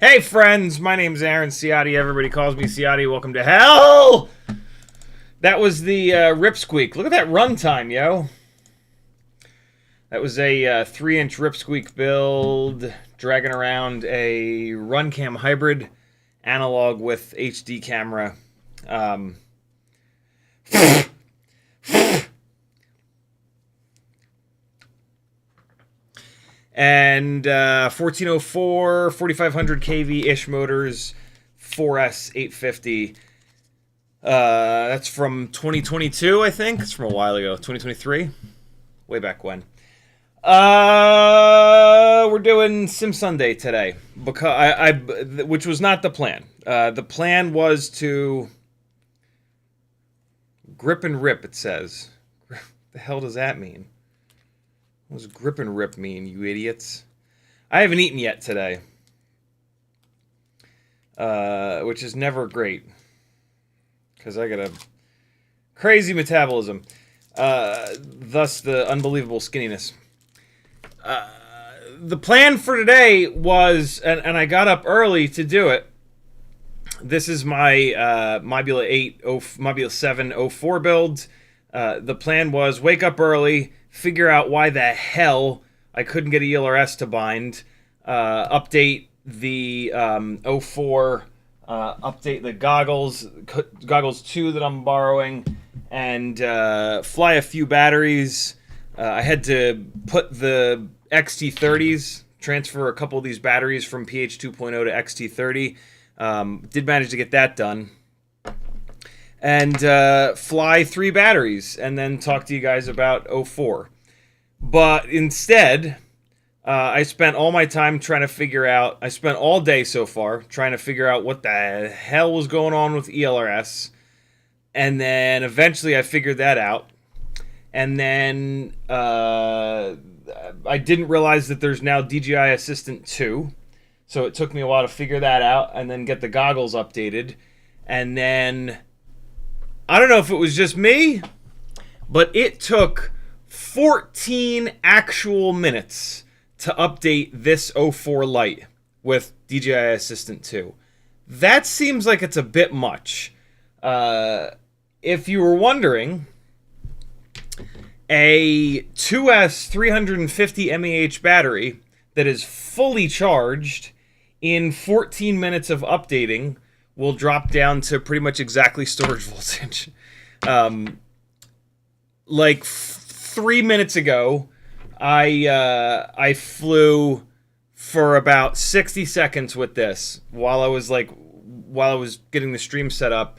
Hey friends, my name's Aaron Ciotti. Everybody calls me Ciotti. Welcome to hell! That was the rip squeak. Look at that runtime, yo. That was a 3-inch rip squeak build, dragging around a RunCam hybrid, analog with HD camera. And 1404, 4500 kV-ish motors, 4S 850. That's from 2022, I think. It's from a while ago. 2023? Way back when. We're doing Sim Sunday today, because which was not the plan. The plan was to grip and rip, it says. What the hell does that mean? What does grip and rip mean, you idiots? I haven't eaten yet today. Which is never great. Because I got a crazy metabolism. Thus the unbelievable skinniness. The plan for today was, and I got up early to do it. This is my Mobula 7 O4 build. The plan was wake up early, figure out why the hell I couldn't get ELRS to bind, update the O4, update the goggles 2 that I'm borrowing, and fly a few batteries. I had to put the XT30s, transfer a couple of these batteries from PH 2.0 to XT30. Did manage to get that done. And fly 3 batteries, and then talk to you guys about O4. But instead, I spent all my time trying to figure out, I spent all day so far trying to figure out what the hell was going on with ELRS. And then eventually I figured that out. And then I didn't realize that there's now DJI Assistant 2. So it took me a while to figure that out and then get the goggles updated. And then, I don't know if it was just me, but it took 14 actual minutes to update this O4 Lite with DJI Assistant 2. That seems like it's a bit much. If you were wondering, a 2S 350 mAh battery that is fully charged in 14 minutes of updating will drop down to pretty much exactly storage voltage. Like 3 minutes ago, I flew for about 60 seconds with this while I was getting the stream set up.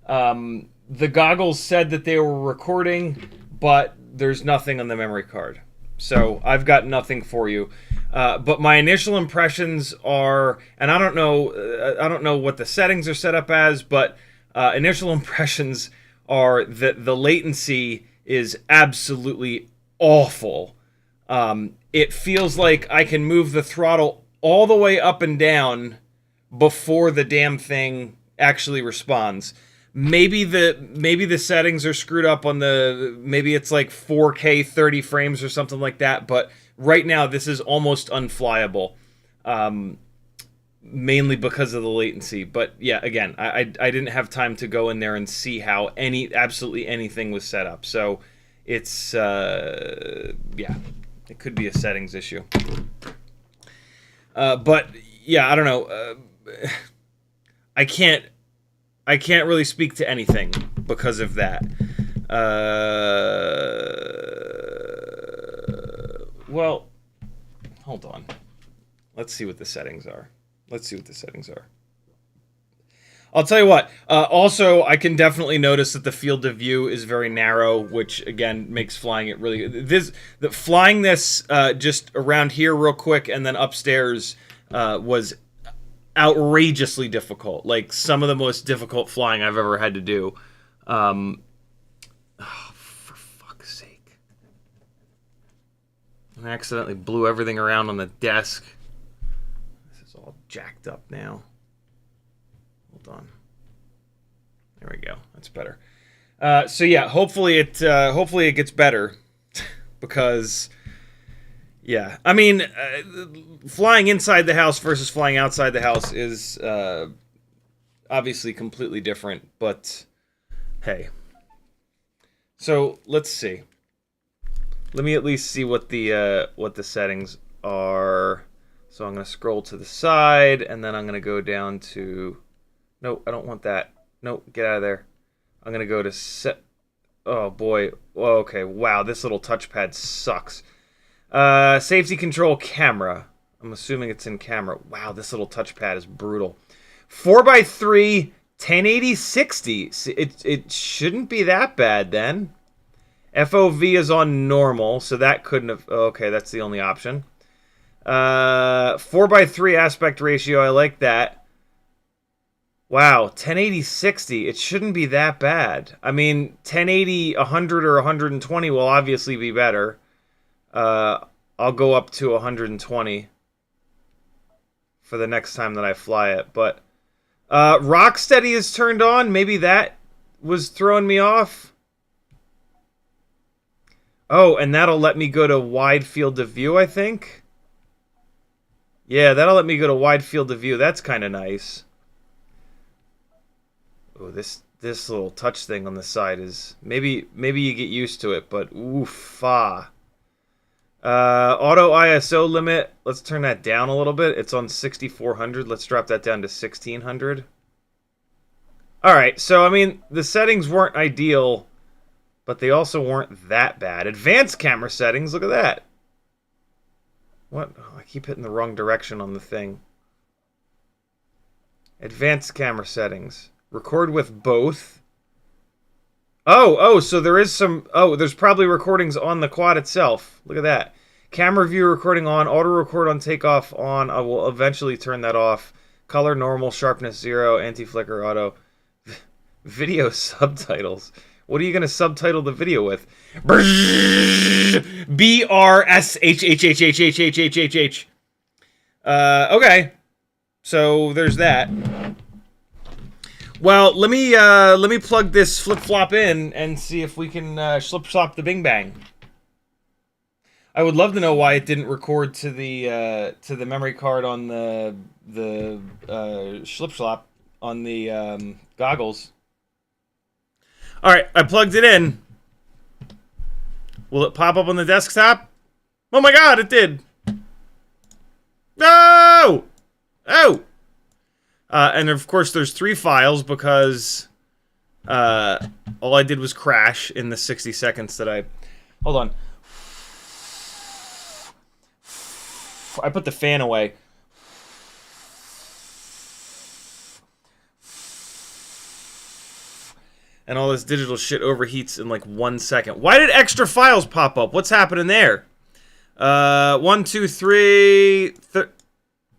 The goggles said that they were recording, but there's nothing on the memory card, so I've got nothing for you. But my initial impressions are, and I don't know what the settings are set up as, but initial impressions are that the latency is absolutely awful. It feels like I can move the throttle all the way up and down before the damn thing actually responds. Maybe the settings are screwed up on maybe it's like 4K 30 frames or something like that, but right now this is almost unflyable. Mainly because of the latency. But yeah, again, I didn't have time to go in there and see how absolutely anything was set up. So it's yeah, it could be a settings issue. But yeah, I don't know. I can't really speak to anything because of that. Well, hold on. Let's see what the settings are. I'll tell you what. Also, I can definitely notice that the field of view is very narrow, which again makes flying it really. Flying this just around here real quick and then upstairs was outrageously difficult. Like some of the most difficult flying I've ever had to do. Oh, for fuck's sake! I accidentally blew everything around on the desk. This is all jacked up now. Hold on. There we go. That's better. So yeah, hopefully it gets better because yeah, I mean, flying inside the house versus flying outside the house is obviously completely different. But hey, so let's see. Let me at least see what the settings are. So I'm going to scroll to the side, and then I'm going to go down to... No, I don't want that. No, get out of there. I'm going to go to set... Oh, boy. Oh, okay, wow, this little touchpad sucks. Safety control camera. I'm assuming it's in camera. Wow, this little touchpad is brutal. 4x3, 1080-60. It shouldn't be that bad, then. FOV is on normal, so that couldn't have... Okay, that's the only option. 4x3 aspect ratio, I like that. Wow, 1080-60. It shouldn't be that bad. I mean, 1080, 100 or 120 will obviously be better. I'll go up to 120 for the next time that I fly it. But Rocksteady is turned on. Maybe that was throwing me off. Oh, and that'll let me go to wide field of view, I think. Yeah, that'll let me go to wide field of view. That's kind of nice. Oh, this little touch thing on the side is... Maybe you get used to it, but oof-ah. Auto ISO limit, let's turn that down a little bit. It's on 6400. Let's drop that down to 1600. Alright, so I mean, the settings weren't ideal, but they also weren't that bad. Advanced camera settings, look at that. What? Oh, I keep hitting the wrong direction on the thing. Advanced camera settings. Record with both. Oh, so there is some... Oh, there's probably recordings on the quad itself. Look at that. Camera view recording on. Auto record on takeoff on. I will eventually turn that off. Color normal. Sharpness 0. Anti-flicker auto. Video subtitles. What are you going to subtitle the video with? BRSHHHHHHHHH. Okay. So there's that. Well, let me plug this flip-flop in and see if we can slip-slop the Bing Bang. I would love to know why it didn't record to the memory card on the slip-slop on the goggles. All right, I plugged it in. Will it pop up on the desktop? Oh my God, it did. No! Oh! And of course, there's 3 files because all I did was crash in the 60 seconds that I... Hold on. I put the fan away. And all this digital shit overheats in like 1 second. Why did extra files pop up? What's happening there? 1, 2, 3...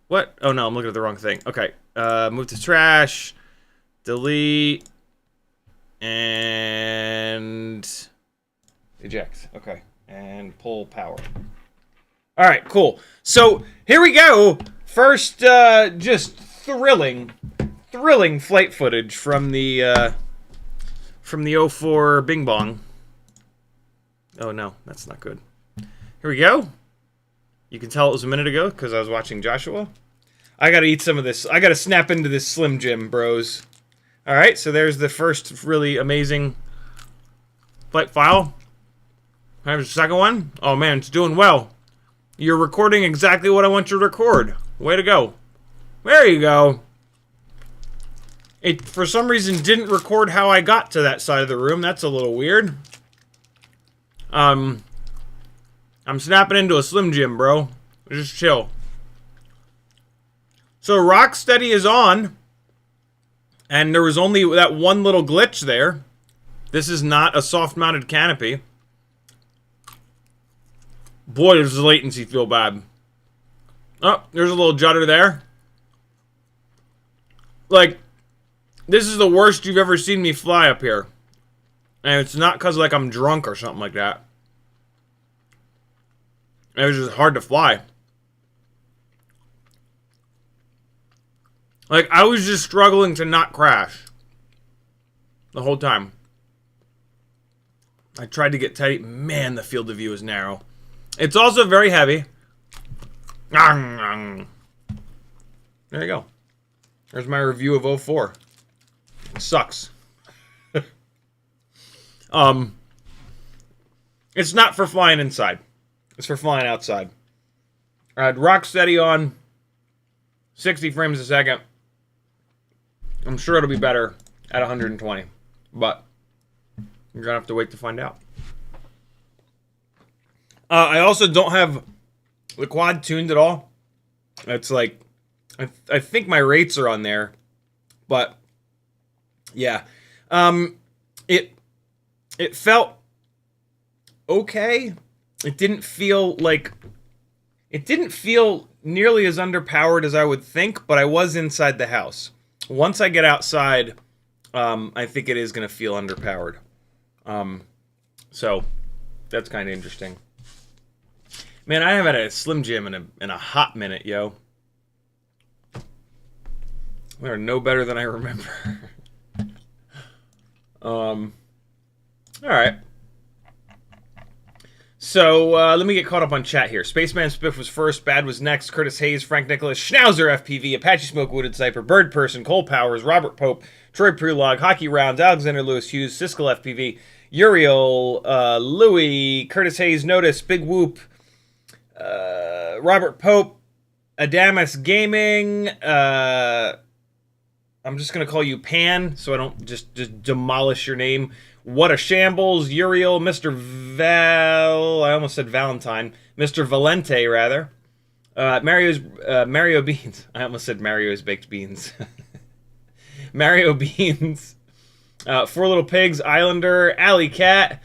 What? Oh no, I'm looking at the wrong thing. Okay. Move to trash. Delete. And... eject. Okay. And pull power. Alright, cool. So, here we go. First, just thrilling flight footage from the O4 Bing Bong. Oh no, that's not good. Here we go. You can tell it was a minute ago because I was watching Joshua. I gotta eat some of this. I gotta snap into this Slim Jim, bros. Alright, so there's the first really amazing flight file. Here's the second one. Oh man, it's doing well. You're recording exactly what I want you to record. Way to go. There you go. It, for some reason, didn't record how I got to that side of the room. That's a little weird. I'm snapping into a Slim Jim, bro. Just chill. So, Rocksteady is on. And there was only that one little glitch there. This is not a soft-mounted canopy. Boy, does the latency feel bad. Oh, there's a little judder there. Like... this is the worst you've ever seen me fly up here. And it's not because, like, I'm drunk or something like that. It was just hard to fly. Like, I was just struggling to not crash. The whole time. I tried to get tight. Man, the field of view is narrow. It's also very heavy. There you go. There's my review of O4. Sucks. It's not for flying inside. It's for flying outside. I had Rocksteady on 60 frames a second. I'm sure it'll be better at 120, but you're gonna have to wait to find out. I also don't have the quad tuned at all. It's like I think my rates are on there, but yeah, it felt okay. It didn't feel nearly as underpowered as I would think, but I was inside the house. Once I get outside, I think it is going to feel underpowered. So that's kind of interesting. Man, I haven't had a Slim Jim in a hot minute, yo. They're no better than I remember. All right. So, let me get caught up on chat here. Spaceman Spiff was first, Bad was next, Curtis Hayes, Frank Nicholas, Schnauzer FPV, Apache Smoke, Wooded Sniper, Bird Person, Cole Powers, Robert Pope, Troy Prelog, Hockey Rounds, Alexander Lewis Hughes, Siskel FPV, Uriel, Louie, Curtis Hayes, Notice, Big Whoop, Robert Pope, Adamus Gaming. I'm just gonna call you Pan, so I don't just demolish your name. What a Shambles, Uriel, Mr. I almost said Valentine. Mr. Valente, rather. Mario Beans. I almost said Mario's Baked Beans. Mario Beans. Four Little Pigs, Islander, Alley Cat,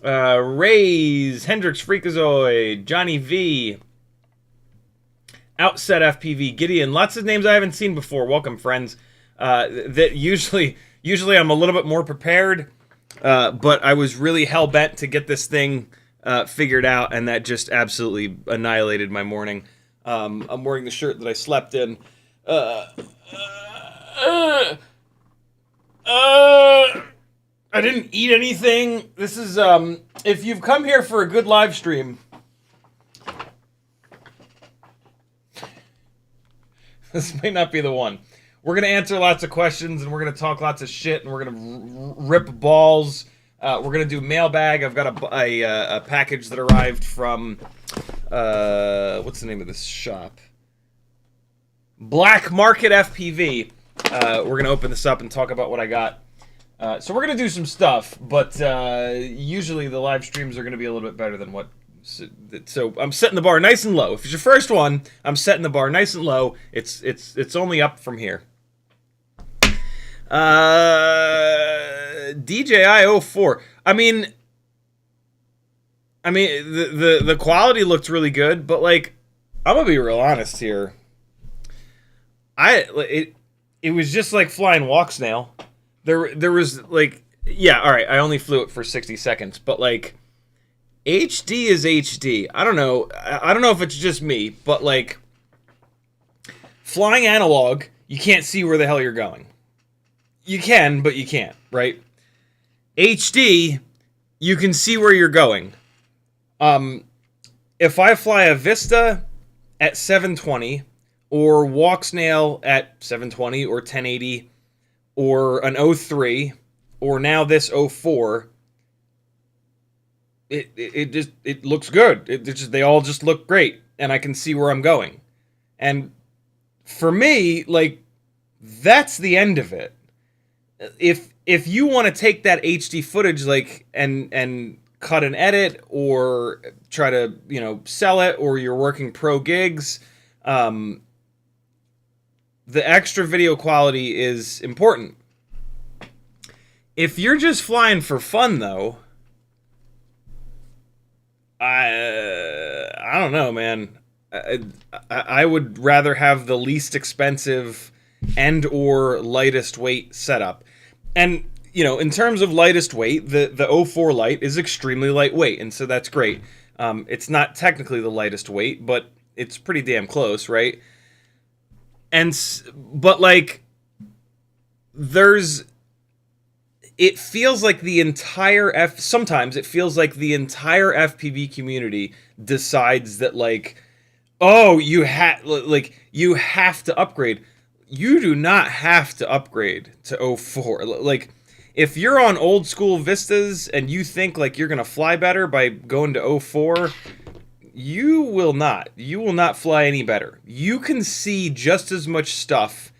Rays, Hendrix Freakazoid, Johnny V, Outset FPV, Gideon. Lots of names I haven't seen before. Welcome, friends. That usually I'm a little bit more prepared. But I was really hell-bent to get this thing figured out, and that just absolutely annihilated my morning. I'm wearing the shirt that I slept in. I didn't eat anything. This is, if you've come here for a good live stream, this might not be the one. We're going to answer lots of questions, and we're going to talk lots of shit, and we're going to rip balls. We're going to do mailbag. I've got a package that arrived from, what's the name of this shop? Black Market FPV. We're going to open this up and talk about what I got. So we're going to do some stuff, but usually the live streams are going to be a little bit better than what... So I'm setting the bar nice and low. If it's your first one, I'm setting the bar nice and low. It's only up from here. DJI O4. I mean the quality looked really good, but like I'm gonna be real honest here. It was just like flying walk snail. There was like, yeah, all right, I only flew it for 60 seconds, but like HD is HD. I don't know if it's just me, but like flying analog, you can't see where the hell you're going. You can, but you can't, right? HD, you can see where you're going. If I fly a Vista at 720 or walk snail at 720 or 1080 or an O3 or now this O4, it looks good. They all just look great, and I can see where I'm going. And for me, like, that's the end of it. If you want to take that HD footage, like, and cut and edit or try to, sell it, or you're working pro gigs, the extra video quality is important. If you're just flying for fun, though, I don't know, man. I would rather have the least expensive and or lightest weight setup. And, in terms of lightest weight, the O4 Lite is extremely lightweight, and so that's great. It's not technically the lightest weight, but it's pretty damn close, right? But like, it feels like the entire sometimes it feels like the entire FPV community decides that, like, oh, you have to upgrade. You do not have to upgrade to O4. Like, if you're on old school Vistas and you think like you're gonna fly better by going to O4, you will not. You will not fly any better. You can see just as much stuff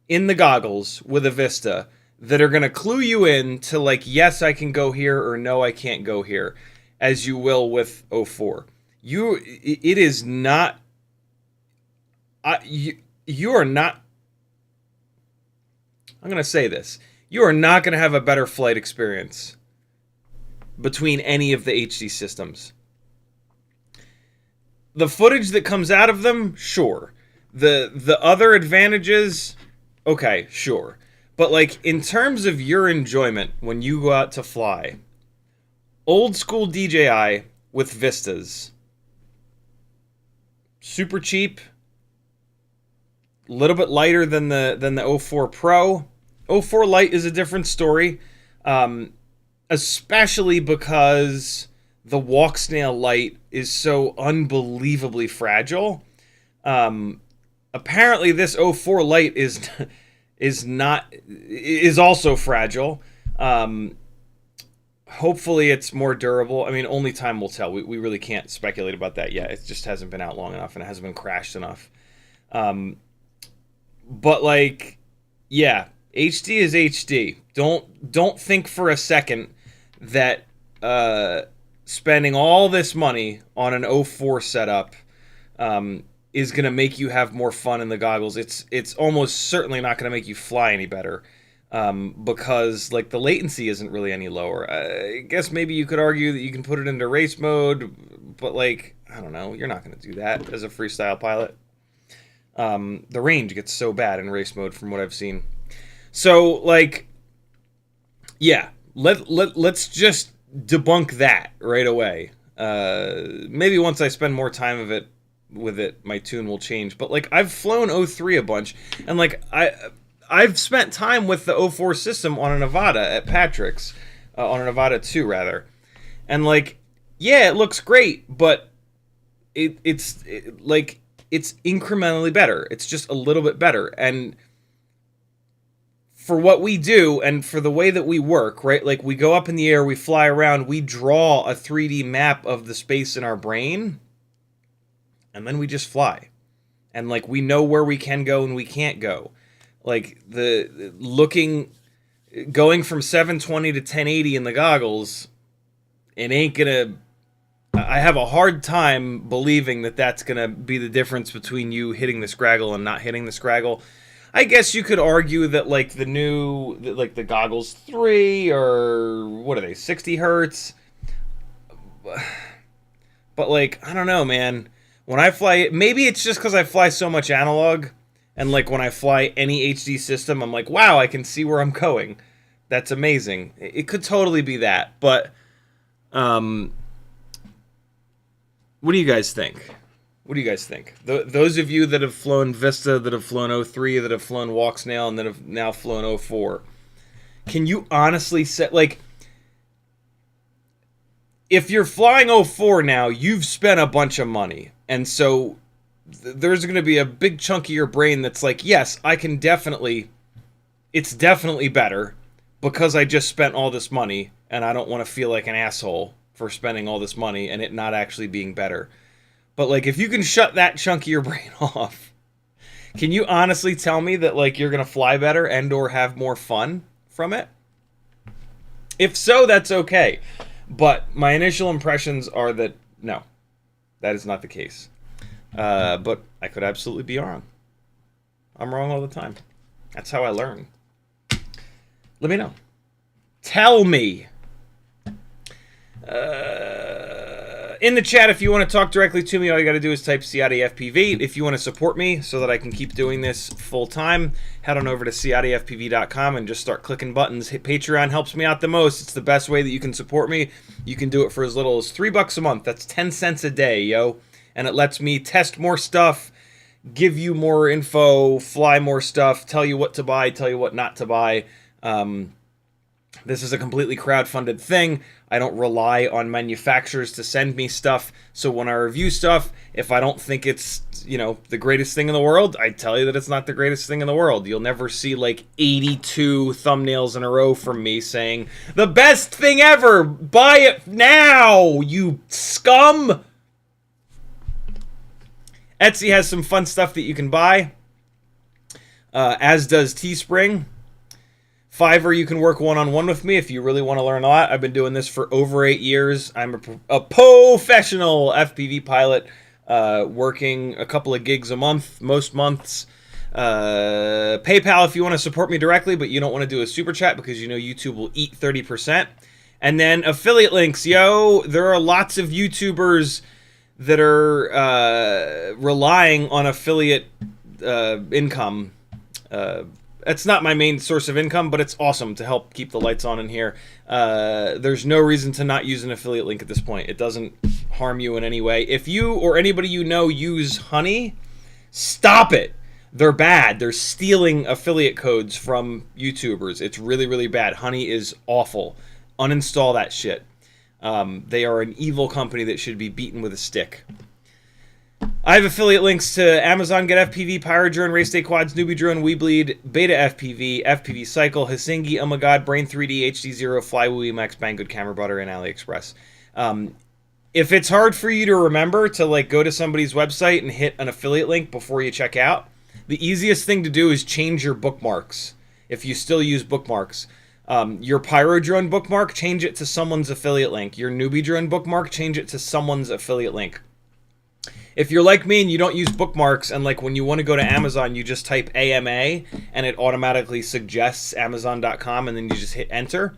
in the goggles with a Vista that are gonna clue you in to, like, yes, I can go here, or no, I can't go here, as you will with O4. It is not. You are not. I'm going to say this. You are not going to have a better flight experience between any of the HD systems. The footage that comes out of them, sure. The other advantages, okay, sure. But, like, in terms of your enjoyment when you go out to fly, old school DJI with Vistas, super cheap, a little bit lighter than the O4 Pro. O4 Lite is a different story, especially because the walk snail Lite is so unbelievably fragile. Apparently, this O4 Lite is also fragile. Hopefully it's more durable. I mean, only time will tell. We really can't speculate about that yet. It just hasn't been out long enough and it hasn't been crashed enough. But like, yeah, HD is HD. Don't think for a second that spending all this money on an O4 setup is going to make you have more fun in the goggles. It's almost certainly not going to make you fly any better. Because like the latency isn't really any lower. I guess maybe you could argue that you can put it into race mode, but like, I don't know, you're not going to do that as a freestyle pilot. The range gets so bad in race mode from what I've seen. So like, yeah, let's just debunk that right away. Maybe once I spend more time with it, my tune will change. But like, I've flown O3 a bunch, and like I've spent time with the O4 system on an Avata at Patrick's, on an Avata 2 rather, and like, yeah, it looks great, but it's incrementally better. It's just a little bit better, and for what we do and for the way that we work, right? Like, we go up in the air, we fly around, we draw a 3D map of the space in our brain, and then we just fly, and like, we know where we can go and we can't go. Like, going from 720 to 1080 in the goggles, it ain't gonna, I have a hard time believing that that's gonna be the difference between you hitting the Scraggle and not hitting the Scraggle. I guess you could argue that, like, the Goggles 3, or, what are they, 60 hertz? But, like, I don't know, man. When I fly, maybe it's just because I fly so much analog, and like when I fly any HD system, I'm like, wow, I can see where I'm going. That's amazing. It could totally be that. But what do you guys think? What do you guys think? Those of you that have flown Vista, that have flown O3, that have flown Walksnail, and that have now flown O4, can you honestly say, like, if you're flying O4 now, you've spent a bunch of money. And so there's going to be a big chunk of your brain that's like, yes, I can definitely, it's definitely better because I just spent all this money and I don't want to feel like an asshole for spending all this money and it not actually being better. But like, if you can shut that chunk of your brain off, can you honestly tell me that like you're going to fly better and or have more fun from it? If so, that's okay. But my initial impressions are that no, that is not the case. But I could absolutely be wrong. I'm wrong all the time. That's how I learn. Let me know. Tell me. In the chat, if you want to talk directly to me, all you got to do is type CiottiFPV. If you want to support me so that I can keep doing this full time, head on over to CiottiFPV.com and just start clicking buttons. Patreon helps me out the most. It's the best way that you can support me. You can do it for as little as $3 a month. That's 10 cents a day, yo. And it lets me test more stuff, give you more info, fly more stuff, tell you what to buy, tell you what not to buy. This is a completely crowdfunded thing. I don't rely on manufacturers to send me stuff. So when I review stuff, if I don't think it's, you know, the greatest thing in the world, I tell you that it's not the greatest thing in the world. You'll never see like 82 thumbnails in a row from me saying, the best thing ever, buy it now, you scum. Etsy has some fun stuff that you can buy, as does Teespring. Fiverr, you can work one-on-one with me if you really want to learn a lot. I've been doing this for over 8 years. I'm a professional FPV pilot, working a couple of gigs a month, most months. PayPal if you want to support me directly, but you don't want to do a super chat because you know YouTube will eat 30%. And then affiliate links, yo. There are lots of YouTubers that are relying on affiliate income. That's not my main source of income, but it's awesome to help keep the lights on in here. There's no reason to not use an affiliate link at this point. It doesn't harm you in any way. If you or anybody you know use Honey, stop it. They're bad. They're stealing affiliate codes from YouTubers. It's really, really bad. Honey is awful. Uninstall that shit. They are an evil company that should be beaten with a stick. I have affiliate links to Amazon Get FPV, Pyro Drone, Race Day Quads, Newbie Drone, Weebleed, Beta FPV, FPV Cycle, Hasingi, Oh My God, Brain 3D, HD0, Flywoo, Emacs, Banggood, Camera Butter, and AliExpress. If it's hard for you to remember to like go to somebody's website and hit an affiliate link before you check out, the easiest thing to do is change your bookmarks. If you still use bookmarks, your Pyro Drone bookmark, change it to someone's affiliate link. Your Newbie Drone bookmark, change it to someone's affiliate link. If you're like me and you don't use bookmarks, and like when you want to go to Amazon, you just type AMA and it automatically suggests Amazon.com and then you just hit enter,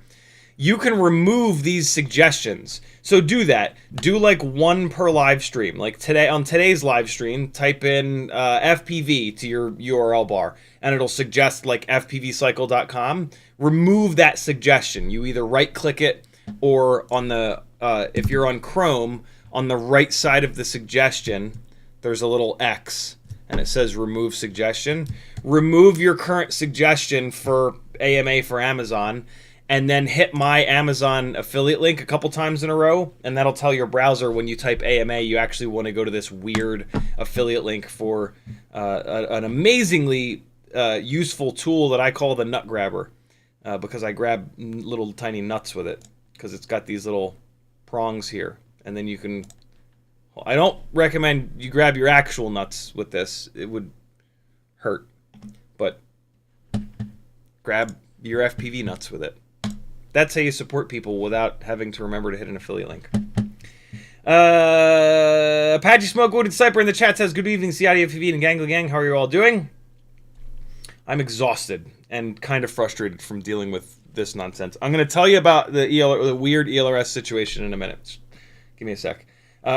you can remove these suggestions. So do that. Do like one per live stream. Like today, on today's live stream, type in FPV to your URL bar and it'll suggest like fpvcycle.com. Remove that suggestion. You either right click it or on the, if you're on Chrome, on the right side of the suggestion, there's a little X and it says remove suggestion. Remove your current suggestion for AMA for Amazon and then hit my Amazon affiliate link a couple times in a row, and that'll tell your browser when you type AMA you actually want to go to this weird affiliate link for an amazingly useful tool that I call the nut grabber, because I grab little tiny nuts with it because it's got these little prongs here. And then you can, I don't recommend you grab your actual nuts with this. It would hurt. But grab your FPV nuts with it. That's how you support people without having to remember to hit an affiliate link. Apache Smoke Wooded Cyper in the chat says, good evening, CiottiFPV and Gangly Gang. How are you all doing? I'm exhausted and kind of frustrated from dealing with this nonsense. I'm going to tell you about the weird ELRS situation in a minute. Give me a sec.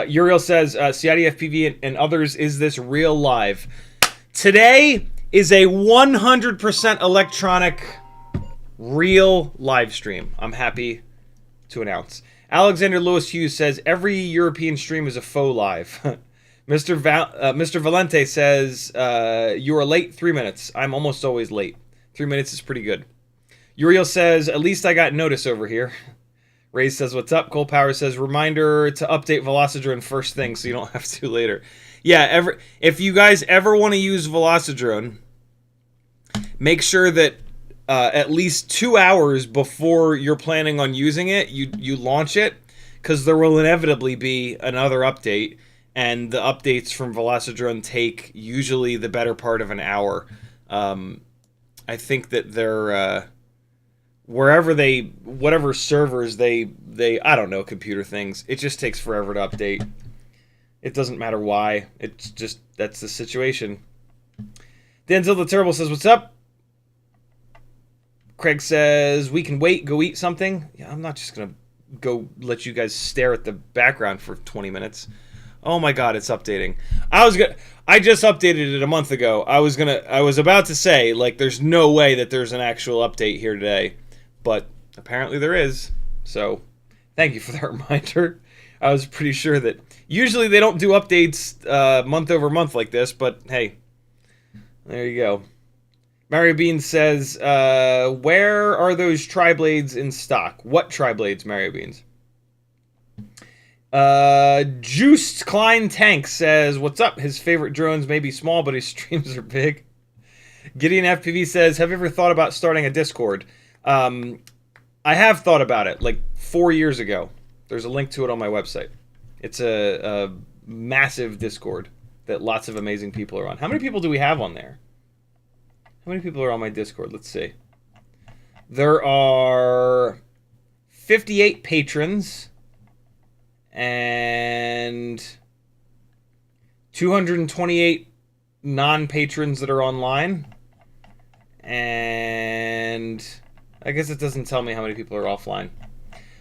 Uriel says, CiottiFPV and others, is this real live? Today is a 100% electronic real live stream. I'm happy to announce. Alexander Lewis Hughes says, every European stream is a faux live. Mr. Valente says, you are late 3 minutes. I'm almost always late. 3 minutes is pretty good. Uriel says, at least I got notice over here. Ray says, what's up? Cole Power says, reminder to update Velocidrone first thing so you don't have to later. Yeah, if you guys ever want to use Velocidrone, make sure that at least 2 hours before you're planning on using it, you launch it, because there will inevitably be another update, and the updates from Velocidrone take usually the better part of an hour. I think that they're... whatever servers they I don't know, computer things, it just takes forever to update. It doesn't matter why. It's just, that's the situation. Denzel the Terrible says, what's up? Craig says, we can wait, go eat something. Yeah, I'm not just gonna go let you guys stare at the background for 20 minutes. Oh my god, it's updating. I just updated it a month ago. I was about to say, like, there's no way that there's an actual update here today. But apparently there is, so thank you for that reminder. I was pretty sure that usually they don't do updates month over month like this, but hey, there you go. Mario Bean says, where are those triblades in stock? What triblades, Mario Beans? Juiced Klein Tank says, what's up? His favorite drones may be small, but his streams are big. Gideon FPV says, have you ever thought about starting a Discord? I have thought about it, like 4 years ago. There's a link to it on my website. It's a massive Discord that lots of amazing people are on. How many people do we have on there? How many people are on my Discord? Let's see. There are 58 patrons and 228 non-patrons that are online. And I guess it doesn't tell me how many people are offline.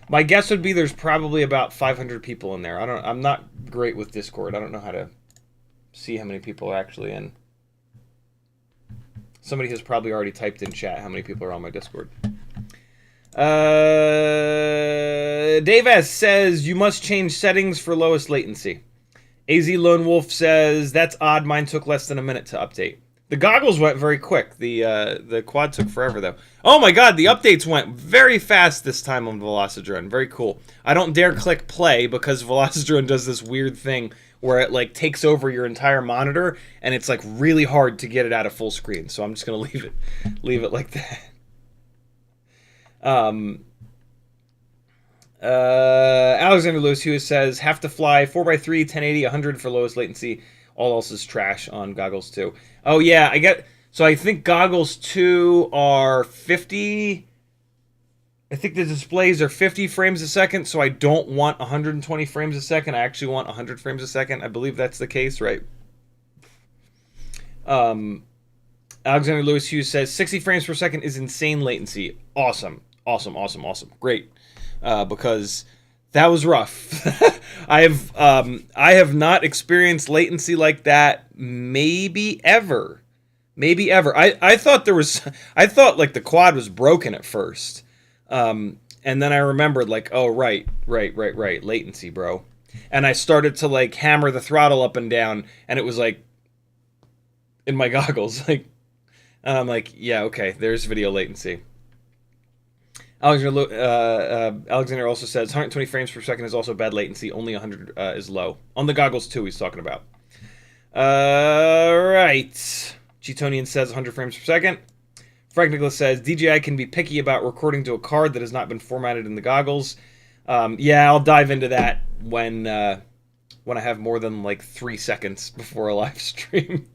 My guess would be there's probably about 500 people in there. I'm not great with Discord. I don't know how to see how many people are actually in. Somebody has probably already typed in chat how many people are on my Discord. Dave S. says, you must change settings for lowest latency. AZ Lone Wolf says, that's odd. Mine took less than a minute to update. The goggles went very quick. The quad took forever, though. Oh my god, the updates went very fast this time on Velocidrone. Very cool. I don't dare click play because Velocidrone does this weird thing where it like takes over your entire monitor, and it's like really hard to get it out of full screen. So I'm just gonna leave it like that. Alexander Lewis Hughes says, have to fly 4x3, 1080, 100 for lowest latency. All else is trash on goggles 2. Oh yeah, so I think goggles 2 are 50. I think the displays are 50 frames a second, so I don't want 120 frames a second. I actually want 100 frames a second. I believe that's the case, right? Alexander Lewis Hughes says 60 frames per second is insane latency. Awesome. Great. Because that was rough. I have not experienced latency like that maybe ever. I thought like the quad was broken at first. And then I remembered like, oh, right, latency, bro. And I started to like hammer the throttle up and down, and it was like in my goggles, like, and I'm like, yeah, okay, there's video latency. Alexander also says 120 frames per second is also bad latency. Only 100 is low. On the goggles too, he's talking about. Right. Cheatonian says 100 frames per second. Frank Nicholas says DJI can be picky about recording to a card that has not been formatted in the goggles. Yeah, I'll dive into that when I have more than like 3 seconds before a live stream.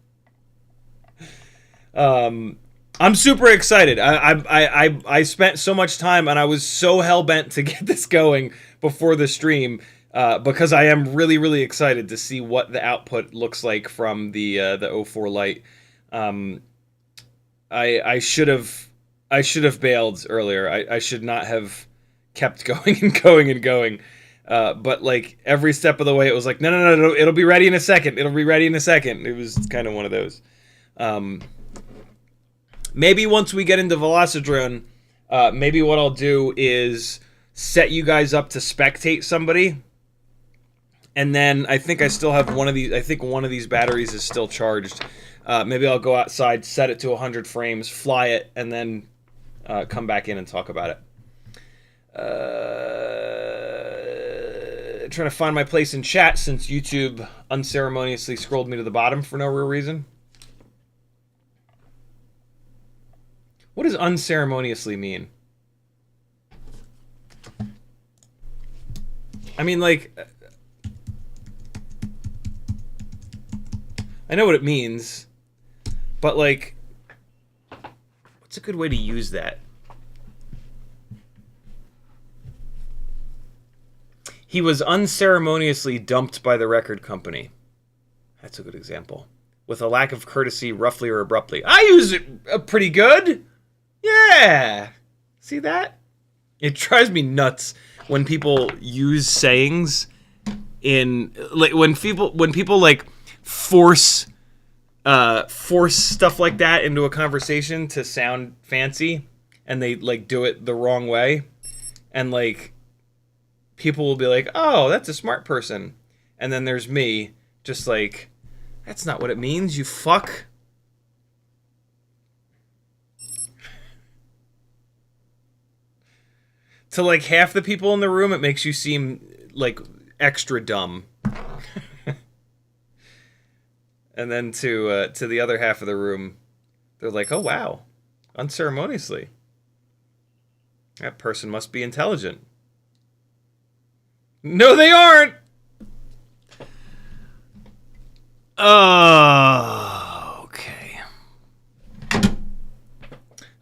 I'm super excited. I spent so much time, and I was so hell-bent to get this going before the stream, because I am really, really excited to see what the output looks like from the O4 Lite. I should have bailed earlier. I should not have kept going and going. But like every step of the way, it was like, no, it'll be ready in a second. It was kind of one of those. Maybe once we get into Velocidrone, maybe what I'll do is set you guys up to spectate somebody. And then I think I still have one of these. I think one of these batteries is still charged. Maybe I'll go outside, set it to 100 frames, fly it, and then come back in and talk about it. Trying to find my place in chat since YouTube unceremoniously scrolled me to the bottom for no real reason. What does unceremoniously mean? I mean, like, I know what it means, but like, what's a good way to use that? He was unceremoniously dumped by the record company. That's a good example. With a lack of courtesy, roughly or abruptly. I use it pretty good. Yeah. See that? It drives me nuts when people use sayings in like when people like force stuff like that into a conversation to sound fancy, and they like do it the wrong way, and like people will be like, "Oh, that's a smart person," and then there's me just like, "That's not what it means, you fuck." To like half the people in the room, it makes you seem like extra dumb. And then to the other half of the room, they're like, "Oh wow, unceremoniously. That person must be intelligent." No, they aren't. Oh, okay.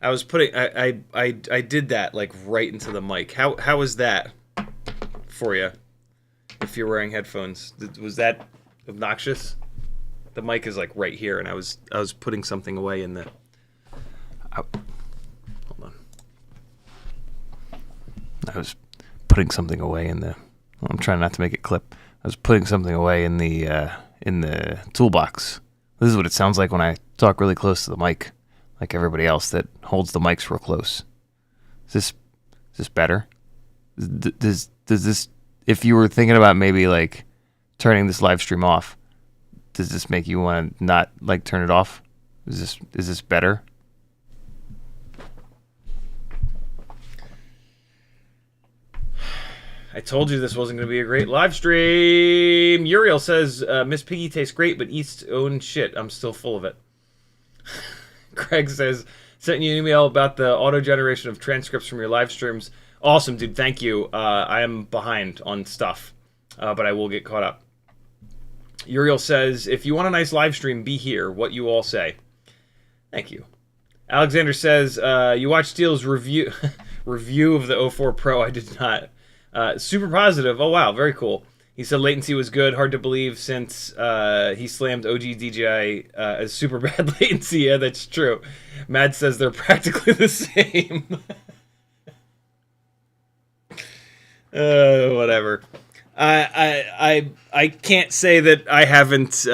I was putting I did that like right into the mic. How was that for you? If you're wearing headphones, was that obnoxious? The mic is like right here, and I was putting something away in the. Hold on. I was putting something away in the. I'm trying not to make it clip. I was putting something away in the toolbox. This is what it sounds like when I talk really close to the mic, like everybody else that holds the mics real close. Is this better? Does this? If you were thinking about maybe like turning this live stream off, does this make you want to not like turn it off? Is this better? I told you this wasn't going to be a great live stream. Uriel says, Miss Piggy tastes great, but eats own shit. I'm still full of it. Craig says, sent you an email about the auto-generation of transcripts from your live streams. Awesome, dude. Thank you. I am behind on stuff, but I will get caught up. Uriel says, if you want a nice live stream, be here. What you all say. Thank you. Alexander says, you watched Steele's review review of the O4 Pro. I did not. Super positive. Oh, wow. Very cool. He said latency was good. Hard to believe since he slammed OG DJI as super bad latency. Yeah, that's true. Mad says they're practically the same. Whatever. I can't say that I haven't...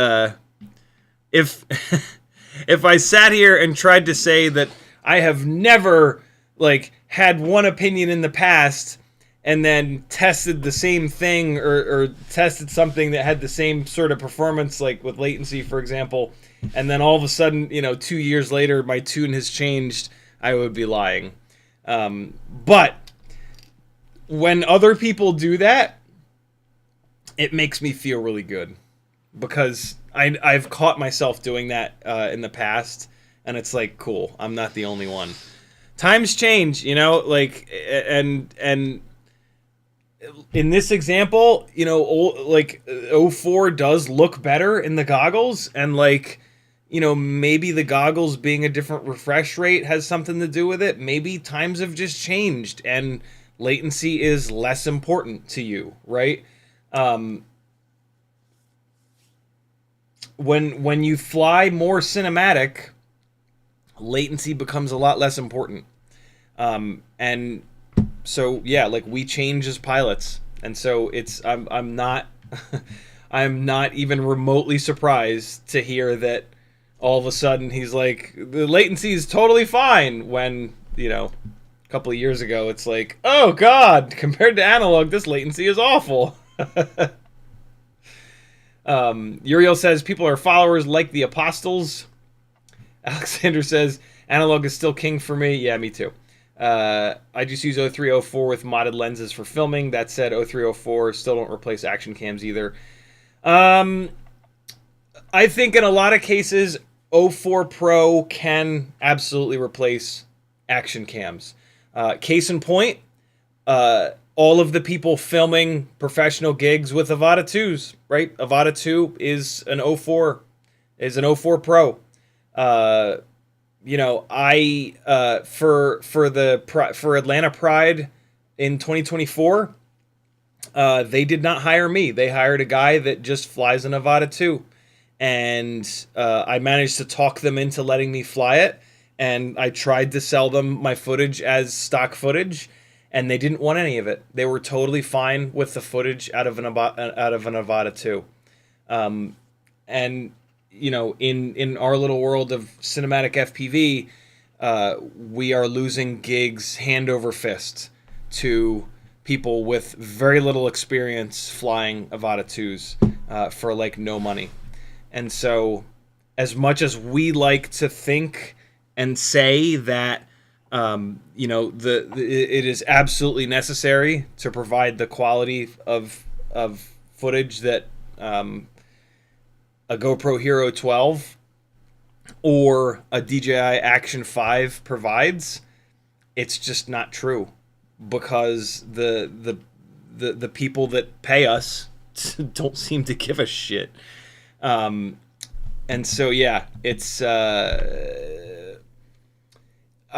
if I sat here and tried to say that I have never, like, had one opinion in the past... and then tested the same thing or tested something that had the same sort of performance, like with latency, for example, and then all of a sudden, 2 years later, my tune has changed, I would be lying. But when other people do that, it makes me feel really good because I've caught myself doing that in the past, and it's like, cool, I'm not the only one. Times change, like, and in this example, like O4 does look better in the goggles, and like, maybe the goggles being a different refresh rate has something to do with it. Maybe times have just changed and latency is less important to you, right? When you fly more cinematic, latency becomes a lot less important. And so yeah, like we change as pilots, and so I'm not I'm not even remotely surprised to hear that all of a sudden he's like, the latency is totally fine, when a couple of years ago it's like, oh god, compared to analog, this latency is awful. Uriel says people are followers like the apostles. Alexander says analog is still king for me. Yeah, me too. I just use O3, O4 with modded lenses for filming. That said, O3, O4 still don't replace action cams either. I think in a lot of cases, O4 Pro can absolutely replace action cams. Case in point, all of the people filming professional gigs with Avata 2s, right? Avata 2 is an O4, Pro. For Atlanta Pride in 2024, they did not hire me. They hired a guy that just flies an Avata 2. And I managed to talk them into letting me fly it. And I tried to sell them my footage as stock footage, and they didn't want any of it. They were totally fine with the footage out of an Avata 2. And in our little world of cinematic FPV, we are losing gigs hand over fist to people with very little experience flying Avata 2s for like no money. And so, as much as we like to think and say that it is absolutely necessary to provide the quality of footage that a GoPro Hero 12 or a DJI Action 5 provides, it's just not true, because the people that pay us don't seem to give a shit. And so yeah, it's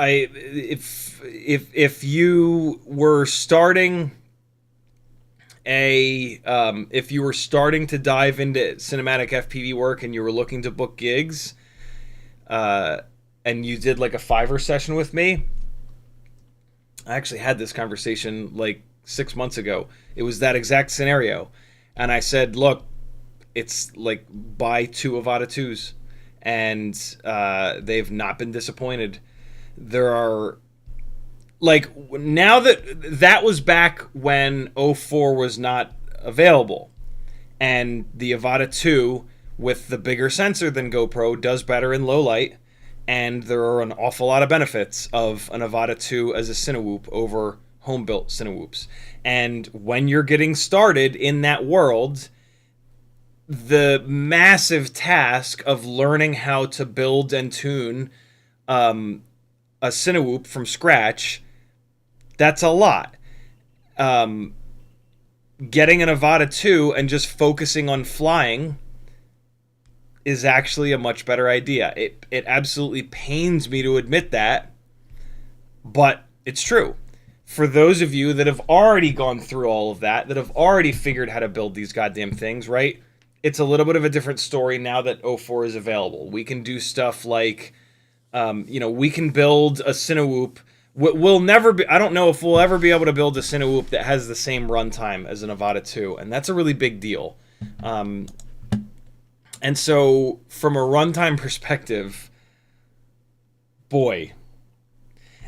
if you were starting if you were starting to dive into cinematic FPV work and you were looking to book gigs, and you did like a Fiverr session with me, I actually had this conversation like 6 months ago. It was that exact scenario, and I said, look, it's like buy 2 Avata 2s, and they've not been disappointed. There are, like, now that was back when O4 was not available, and the Avata 2 with the bigger sensor than GoPro does better in low light, and there are an awful lot of benefits of an Avata 2 as a Cinewhoop over home-built Cinewhoops. And when you're getting started in that world, the massive task of learning how to build and tune a Cinewhoop from scratch, that's a lot. Getting an Avata 2 and just focusing on flying is actually a much better idea. It absolutely pains me to admit that, but it's true. For those of you that have already gone through all of that have already figured how to build these goddamn things, right? It's a little bit of a different story now that O4 is available. We can do stuff like, we can build a Cinewhoop. We'll never be, I don't know if we'll ever be able to build a Cinewhoop that has the same runtime as an Avata 2, and that's a really big deal. And so, from a runtime perspective, boy.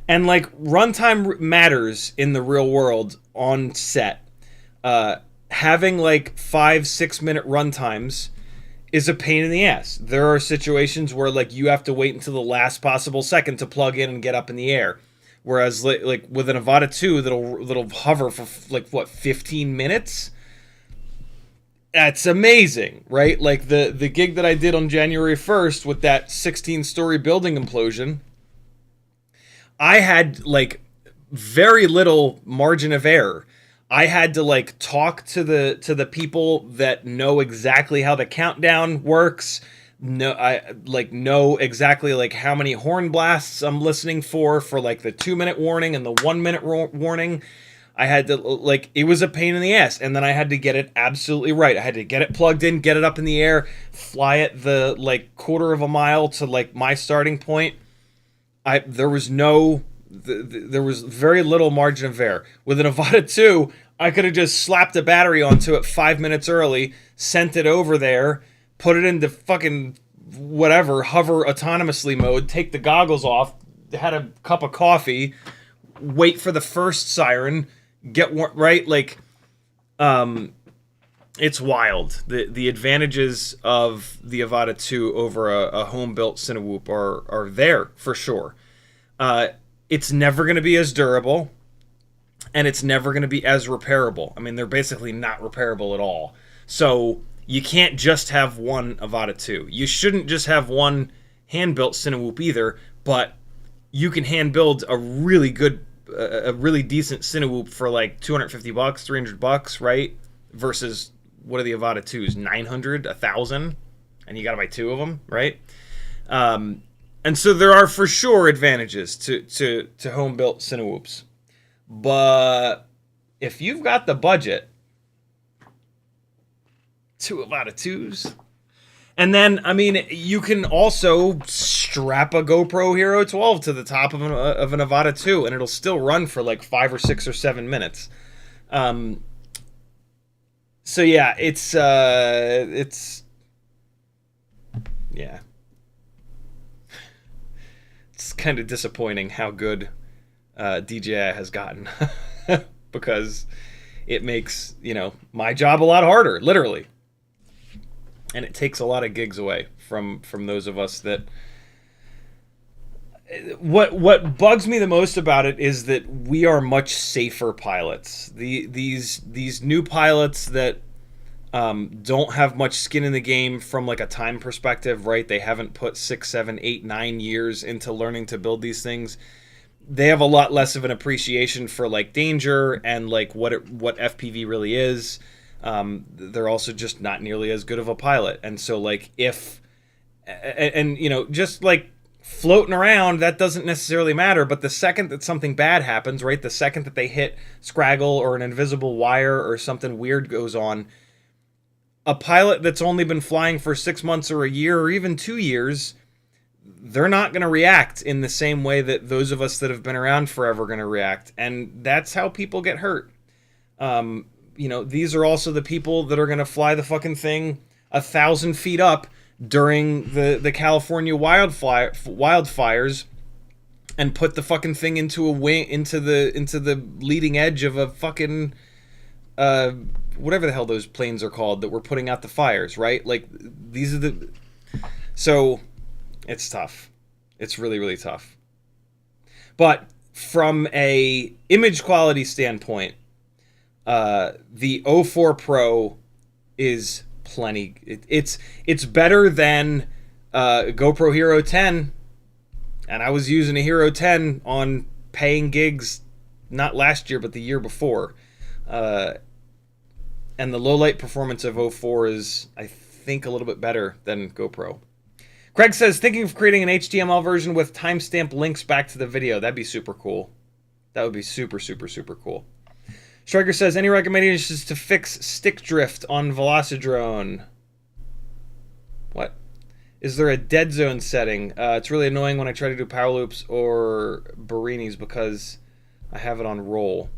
And, like, runtime matters in the real world on set. Having, like, 5-6 minute runtimes is a pain in the ass. There are situations where, like, you have to wait until the last possible second to plug in and get up in the air. Whereas, like with an Avata 2 that'll hover for, like, what, 15 minutes? That's amazing, right? Like the gig that I did on January 1st with that 16-story building implosion, I had like very little margin of error. I had to like talk to the people that know exactly how the countdown works. I know exactly like how many horn blasts I'm listening for like the 2-minute warning and the 1-minute warning. I had to, like, it was a pain in the ass, and then I had to get it absolutely right. I had to get it plugged in, get it up in the air, fly it the, like, 1/4 of a mile to, like, my starting point. There was very little margin of error. With an Avata 2, I could have just slapped a battery onto it 5 minutes early, sent it over there, put it into fucking whatever, hover autonomously mode, take the goggles off, had a cup of coffee, wait for the first siren, get one right. Like, it's wild. The advantages of the Avata 2 over a home built Cinewhoop are there for sure. It's never going to be as durable, and it's never going to be as repairable. I mean, they're basically not repairable at all. So you can't just have one Avata 2. You shouldn't just have one hand built Cinewhoop either. But you can hand build a really good, a really decent Cinewhoop for like $250, $300, right? Versus what are the Avata 2s? 900, 1,000, and you got to buy 2 of them, right? And so there are for sure advantages to home built Cinewhoops, but if you've got the budget, 2 Avata 2s. And then, I mean, you can also strap a GoPro Hero 12 to the top of an Avata 2, and it'll still run for like 5 or 6 or 7 minutes. So yeah, it's yeah. It's kind of disappointing how good DJI has gotten because it makes, my job a lot harder, literally. And it takes a lot of gigs away from those of us that... What bugs me the most about it is that we are much safer pilots. These new pilots that don't have much skin in the game from like a time perspective, right? They haven't put 6, 7, 8, 9 years into learning to build these things. They have a lot less of an appreciation for like danger and like what FPV really is. They're also just not nearly as good of a pilot. And so like just like floating around, that doesn't necessarily matter. But the second that something bad happens, right? The second that they hit Scraggle or an invisible wire or something weird goes on, a pilot that's only been flying for 6 months or a year or even 2 years, they're not going to react in the same way that those of us that have been around forever are going to react. And that's how people get hurt. These are also the people that are going to fly the fucking thing 1,000 feet up during the California wildfires and put the fucking thing into a wing, into the leading edge of a fucking whatever the hell those planes are called that were putting out the fires, right? Like, these are so it's tough. It's really, really tough. But from a image quality standpoint, the O4 Pro is plenty. It's better than GoPro Hero 10, and I was using a Hero 10 on paying gigs, not last year but the year before, and the low light performance of O4 is, I think, a little bit better than GoPro. Craig says, thinking of creating an HTML version with timestamp links back to the video. That'd be super cool. That would be super, super, super cool. Striker says, any recommendations to fix stick drift on Velocidrone? What? Is there a dead zone setting? It's really annoying when I try to do power loops or Barinis because I have it on roll.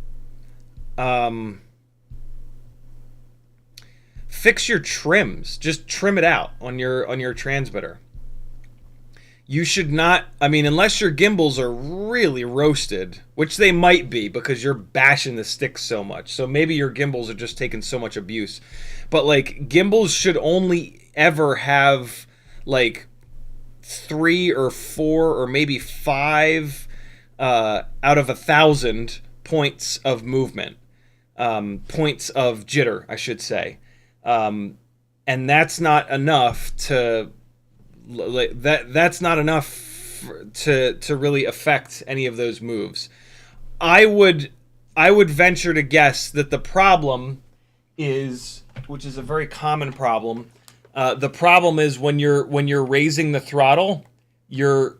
Fix your trims. Just trim it out on your transmitter. You should not, I mean, unless your gimbals are really roasted, which they might be because you're bashing the sticks so much. So maybe your gimbals are just taking so much abuse. But like, gimbals should only ever have like 3 or 4 or maybe 5 out of 1,000 points of movement, points of jitter, I should say. And that's not enough to that's not enough to really affect any of those moves. I would venture to guess that the problem is, which is a very common problem, the problem is when you're raising the throttle, you're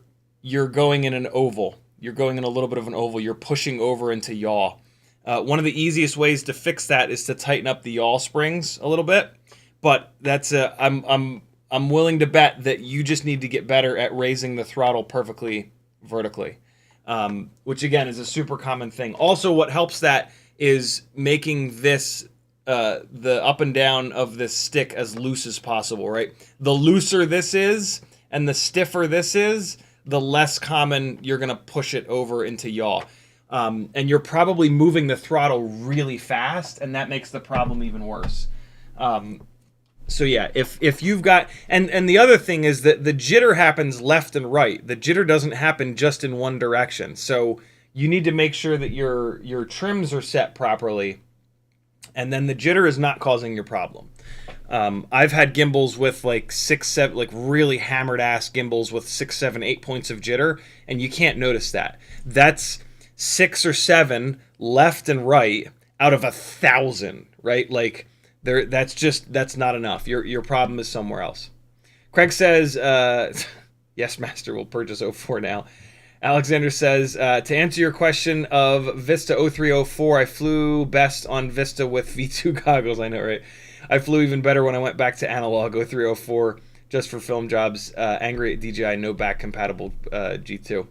going in an oval. You're going in a little bit of an oval. You're pushing over into yaw. One of the easiest ways to fix that is to tighten up the yaw springs a little bit. But that's I'm willing to bet that you just need to get better at raising the throttle perfectly vertically, which again is a super common thing. Also, what helps that is making this the up and down of this stick as loose as possible, right? The looser this is and the stiffer this is, the less common you're going to push it over into yaw. And you're probably moving the throttle really fast, and that makes the problem even worse. So yeah, if you've got, and the other thing is that the jitter happens left and right. The jitter doesn't happen just in one direction. So you need to make sure that your trims are set properly, and then the jitter is not causing your problem. I've had gimbals with like 6, 7, like really hammered ass gimbals with 6, 7, 8 points of jitter, and you can't notice that. That's 6 or 7 left and right out of 1,000, right? Like, that's not enough. Your problem is somewhere else. Craig says, yes, Master, will purchase O4 now. Alexander says, to answer your question of Vista 0304, I flew best on Vista with V2 goggles. I know, right? I flew even better when I went back to analog 0304 just for film jobs. Angry at DJI, no back compatible G2.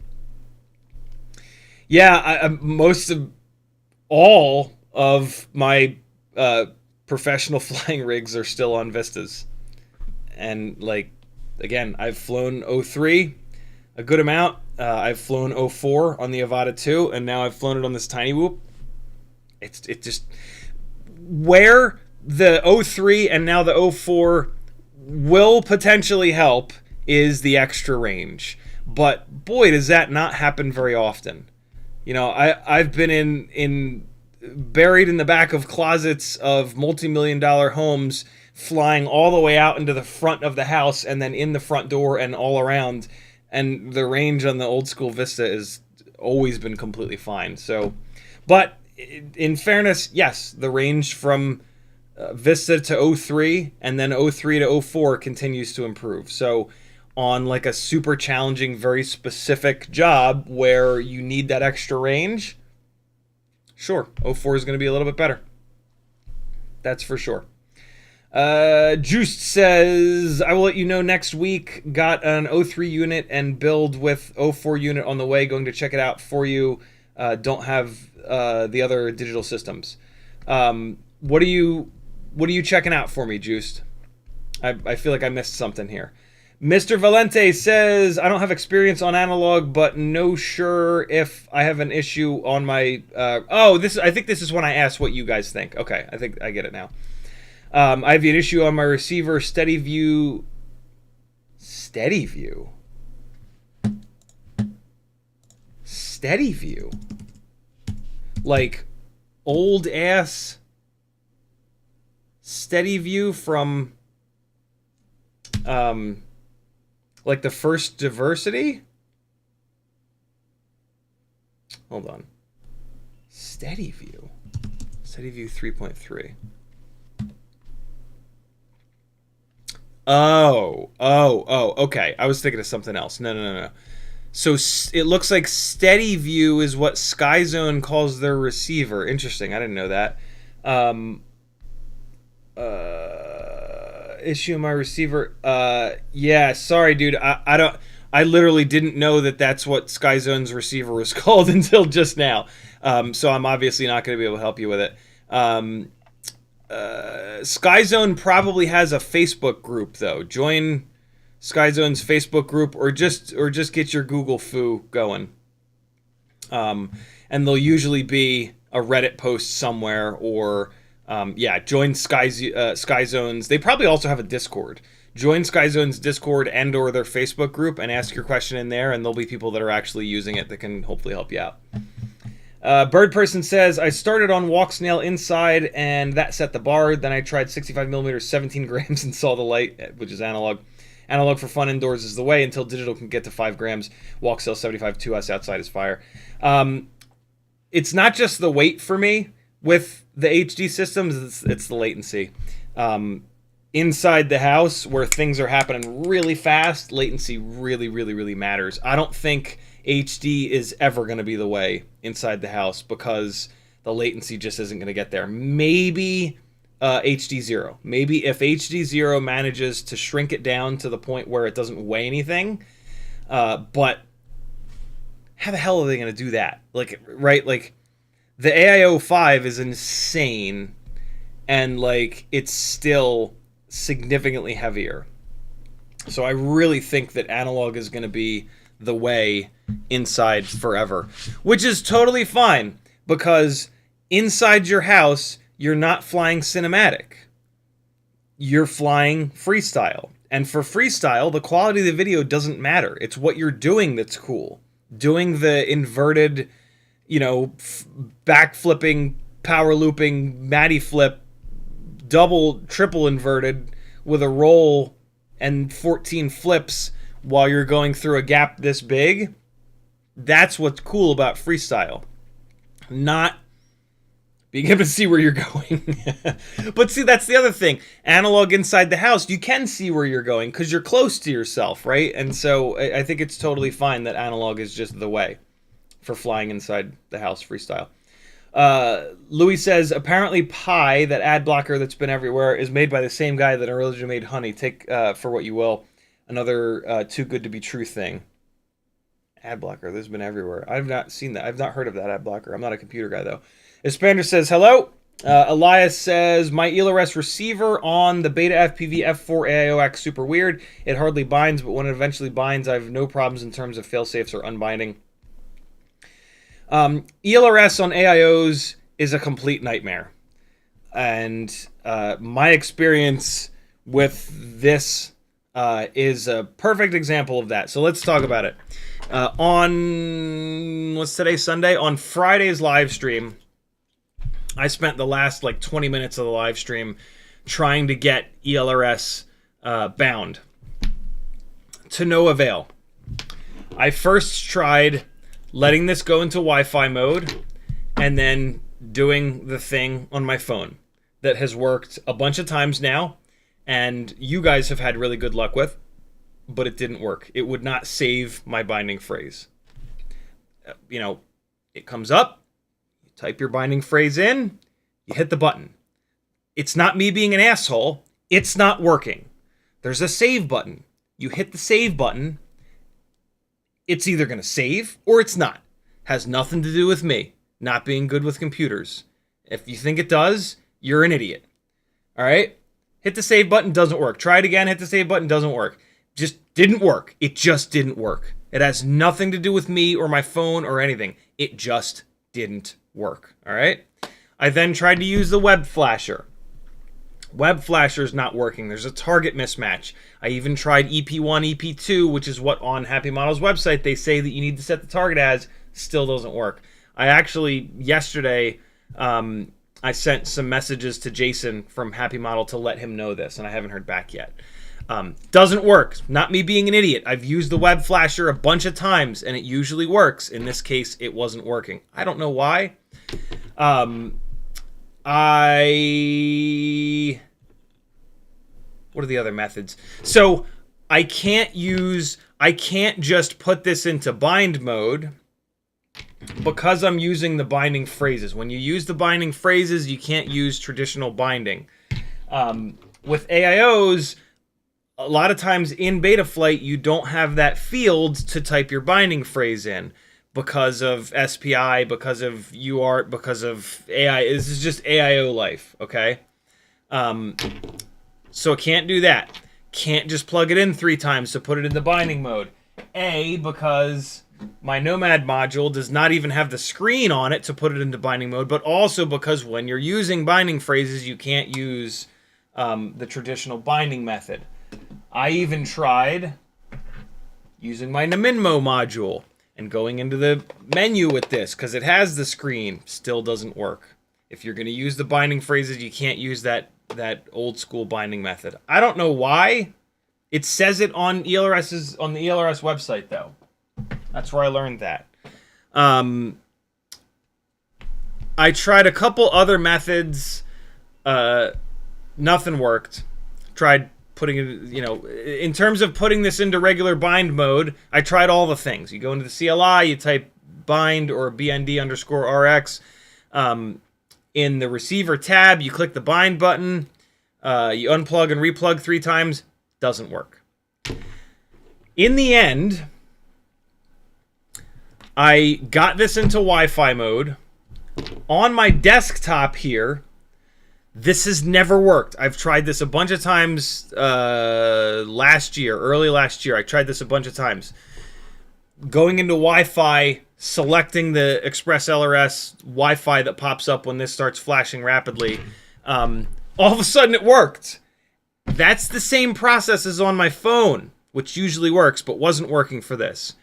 Yeah, most of all of my professional flying rigs are still on Vistas. And like, again, I've flown 03 a good amount. I've flown 04 on the Avata 2, and now I've flown it on this tiny whoop. It just, where the 03 and now the 04 will potentially help is the extra range. But boy, does that not happen very often. You know, I've been buried in the back of closets of multi-million-dollar homes, flying all the way out into the front of the house and then in the front door and all around. And the range on the old school Vista has always been completely fine. So, but in fairness, yes, the range from Vista to 03 and then 03 to 04 continues to improve. So on like a super challenging, very specific job where you need that extra range, sure, 04 is going to be a little bit better. That's for sure. Juiced says, I will let you know next week. Got an 03 unit and build with 04 unit on the way. Going to check it out for you. Don't have the other digital systems. What are you checking out for me, Juiced? I feel like I missed something here. Mr. Valente says, I don't have experience on analog, but no sure if I have an issue on my... I think this is when I asked what you guys think. Okay, I think I get it now. I have an issue on my receiver, Steady View. steady view. Like, old-ass steady view from, like the first Diversity? Hold on. Steady view. Steady view 3.3. Oh, okay. I was thinking of something else. No. So it looks like steady view is what SkyZone calls their receiver. Interesting. I didn't know that. Issue my receiver. Yeah, sorry, dude. I literally didn't know that that's what SkyZone's receiver was called until just now. So I'm obviously not going to be able to help you with it. SkyZone probably has a Facebook group though. Join SkyZone's Facebook group, or just get your Google foo going. And there'll usually be a Reddit post somewhere, or yeah, join SkyZone's. They probably also have a Discord. Join SkyZone's Discord and or their Facebook group and ask your question in there, and there'll be people that are actually using it that can hopefully help you out. Bird Person says, I started on walk snail inside, and that set the bar. Then I tried 65mm, 17 grams, and saw the light, which is analog. Analog for fun indoors is the way until digital can get to 5 grams. Walk snail 75 2S outside is fire. It's not just the weight for me with the HD systems, it's the latency. Inside the house, where things are happening really fast, latency really matters. I don't think HD is ever going to be the way inside the house, because the latency just isn't going to get there. Maybe HD 0. Maybe if HD 0 manages to shrink it down to the point where it doesn't weigh anything, but how the hell are they going to do that? Like, right? Like, the AIO5 is insane, and like, it's still significantly heavier. So I really think that analog is going to be the way inside forever, which is totally fine, because inside your house you're not flying cinematic, you're flying freestyle, and for freestyle the quality of the video doesn't matter. It's what you're doing that's cool. Doing the inverted, you know, back flipping, power looping, Matty flip, double, triple inverted with a roll and 14 flips while you're going through a gap this big. That's what's cool about freestyle. Not being able to see where you're going. But see, that's the other thing. Analog inside the house, you can see where you're going because you're close to yourself, right? And so I think it's totally fine that analog is just the way for flying inside the house freestyle. Louis says, apparently Pi, that ad blocker that's been everywhere, is made by the same guy that originally made Honey. Take for what you will. Another too good to be true thing. Ad blocker, this has been everywhere. I've not seen that. I've not heard of that ad blocker. I'm not a computer guy, though. Expander says, hello. Elias says, my ELRS receiver on the Beta FPV F4 AIOX super weird. It hardly binds, but when it eventually binds, I have no problems in terms of failsafes or unbinding. ELRS on AIOs is a complete nightmare. And my experience with this is a perfect example of that. So let's talk about it. On, what's today, Sunday? On Friday's live stream, I spent the last like 20 minutes of the live stream trying to get ELRS bound. To no avail. I first tried letting this go into Wi-Fi mode and then doing the thing on my phone that has worked a bunch of times now, and you guys have had really good luck with, but it didn't work. It would not save my binding phrase. You know, it comes up, you type your binding phrase in, you hit the button. It's not me being an asshole, it's not working. There's a save button. You hit the save button, it's either going to save or it's not. Has nothing to do with me not being good with computers. If you think it does, you're an idiot. All right? Hit the save button, doesn't work. Try it again, hit the save button, doesn't work. Just didn't work. It just didn't work. It has nothing to do with me or my phone or anything. It just didn't work. All right? I then tried to use the web flasher. Web flasher's not working. There's a target mismatch. I even tried EP1, EP2, which is what on Happy Model's website they say that you need to set the target as. Still doesn't work. I actually, yesterday, I sent some messages to Jason from Happy Model to let him know this, and I haven't heard back yet. Doesn't work. Not me being an idiot. I've used the web flasher a bunch of times, and it usually works. In this case, it wasn't working. I don't know why. What are the other methods? So I can't just put this into bind mode because I'm using the binding phrases. When you use the binding phrases, you can't use traditional binding. With AIOs, a lot of times in Betaflight, you don't have that field to type your binding phrase in because of SPI, because of UART, because of AI. This is just AIO life, okay? So it can't do that. Can't just plug it in 3 times to put it in the binding mode. Because my Nomad module does not even have the screen on it to put it into binding mode, but also because when you're using binding phrases, you can't use the traditional binding method. I even tried using my Naminmo module and going into the menu with this because it has the screen. Still doesn't work. If you're going to use the binding phrases, you can't use that old school binding method. I don't know why. It says it on on the ELRS website though. That's where I learned that. I tried a couple other methods. Nothing worked. Tried putting it, in terms of putting this into regular bind mode, I tried all the things. You go into the CLI, you type bind or BND_RX. In the receiver tab, you click the bind button. You unplug and replug 3 times. Doesn't work. In the end, I got this into Wi-Fi mode. On my desktop here, this has never worked. I've tried this a bunch of times early last year. I tried this a bunch of times. Going into Wi-Fi, selecting the Express LRS Wi-Fi that pops up when this starts flashing rapidly, all of a sudden it worked. That's the same process as on my phone, which usually works, but wasn't working for this.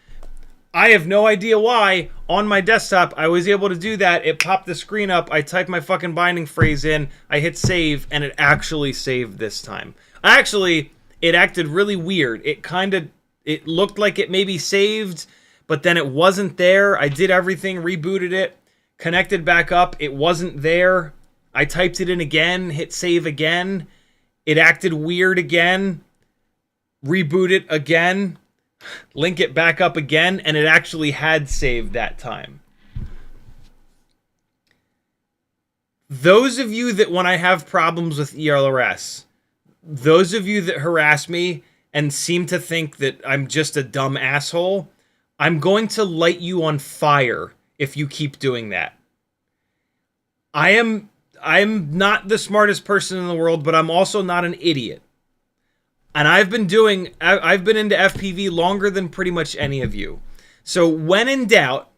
I have no idea why. On my desktop, I was able to do that. It popped the screen up. I typed my fucking binding phrase in. I hit save, and it actually saved this time. Actually, it acted really weird. It looked like it maybe saved, but then it wasn't there. I did everything, rebooted it, connected back up. It wasn't there. I typed it in again, hit save again. It acted weird again. Reboot it again. Link it back up again, and it actually had saved that time. Those of you that when I have problems with ELRS, those of you that harass me and seem to think that I'm just a dumb asshole, I'm going to light you on fire if you keep doing that. I'm not the smartest person in the world, but I'm also not an idiot. And I've been into FPV longer than pretty much any of you. So when in doubt,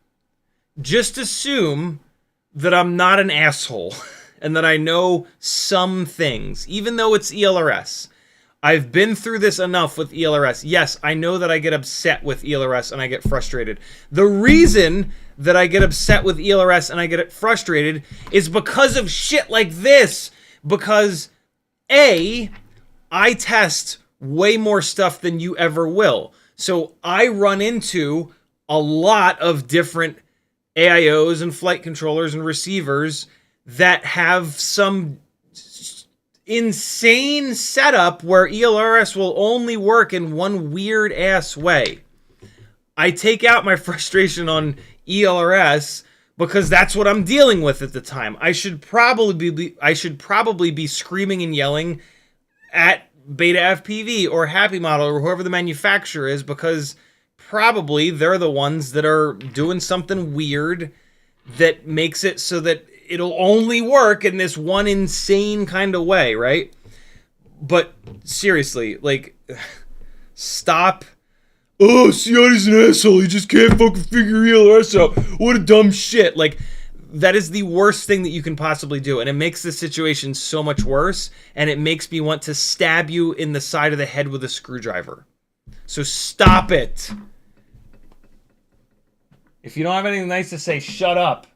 just assume that I'm not an asshole and that I know some things, even though it's ELRS. I've been through this enough with ELRS. Yes, I know that I get upset with ELRS and I get frustrated. The reason that I get upset with ELRS and I get frustrated is because of shit like this. Because A, I test way more stuff than you ever will. So I run into a lot of different AIOs and flight controllers and receivers that have some insane setup where ELRS will only work in one weird ass way. I take out my frustration on ELRS because that's what I'm dealing with at the time. I should probably be screaming and yelling at Beta FPV or Happy Model or whoever the manufacturer is, because probably they're the ones that are doing something weird that makes it so that it'll only work in this one insane kind of way, right? But seriously, like, stop. Oh, Ciotti's an asshole. He just can't fucking figure ELRS out. What a dumb shit. Like, that is the worst thing that you can possibly do, and it makes the situation so much worse, and it makes me want to stab you in the side of the head with a screwdriver. So stop it. If you don't have anything nice to say, shut up.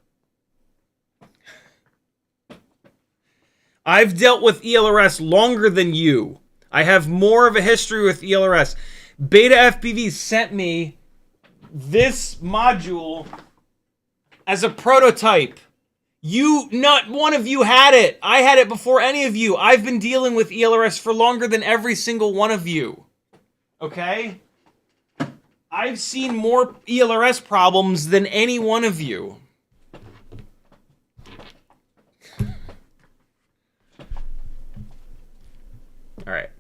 I've dealt with ELRS longer than you. I have more of a history with ELRS. Beta FPV sent me this module as a prototype. Not one of you had it. I had it before any of you. I've been dealing with ELRS for longer than every single one of you. Okay? I've seen more ELRS problems than any one of you. All right.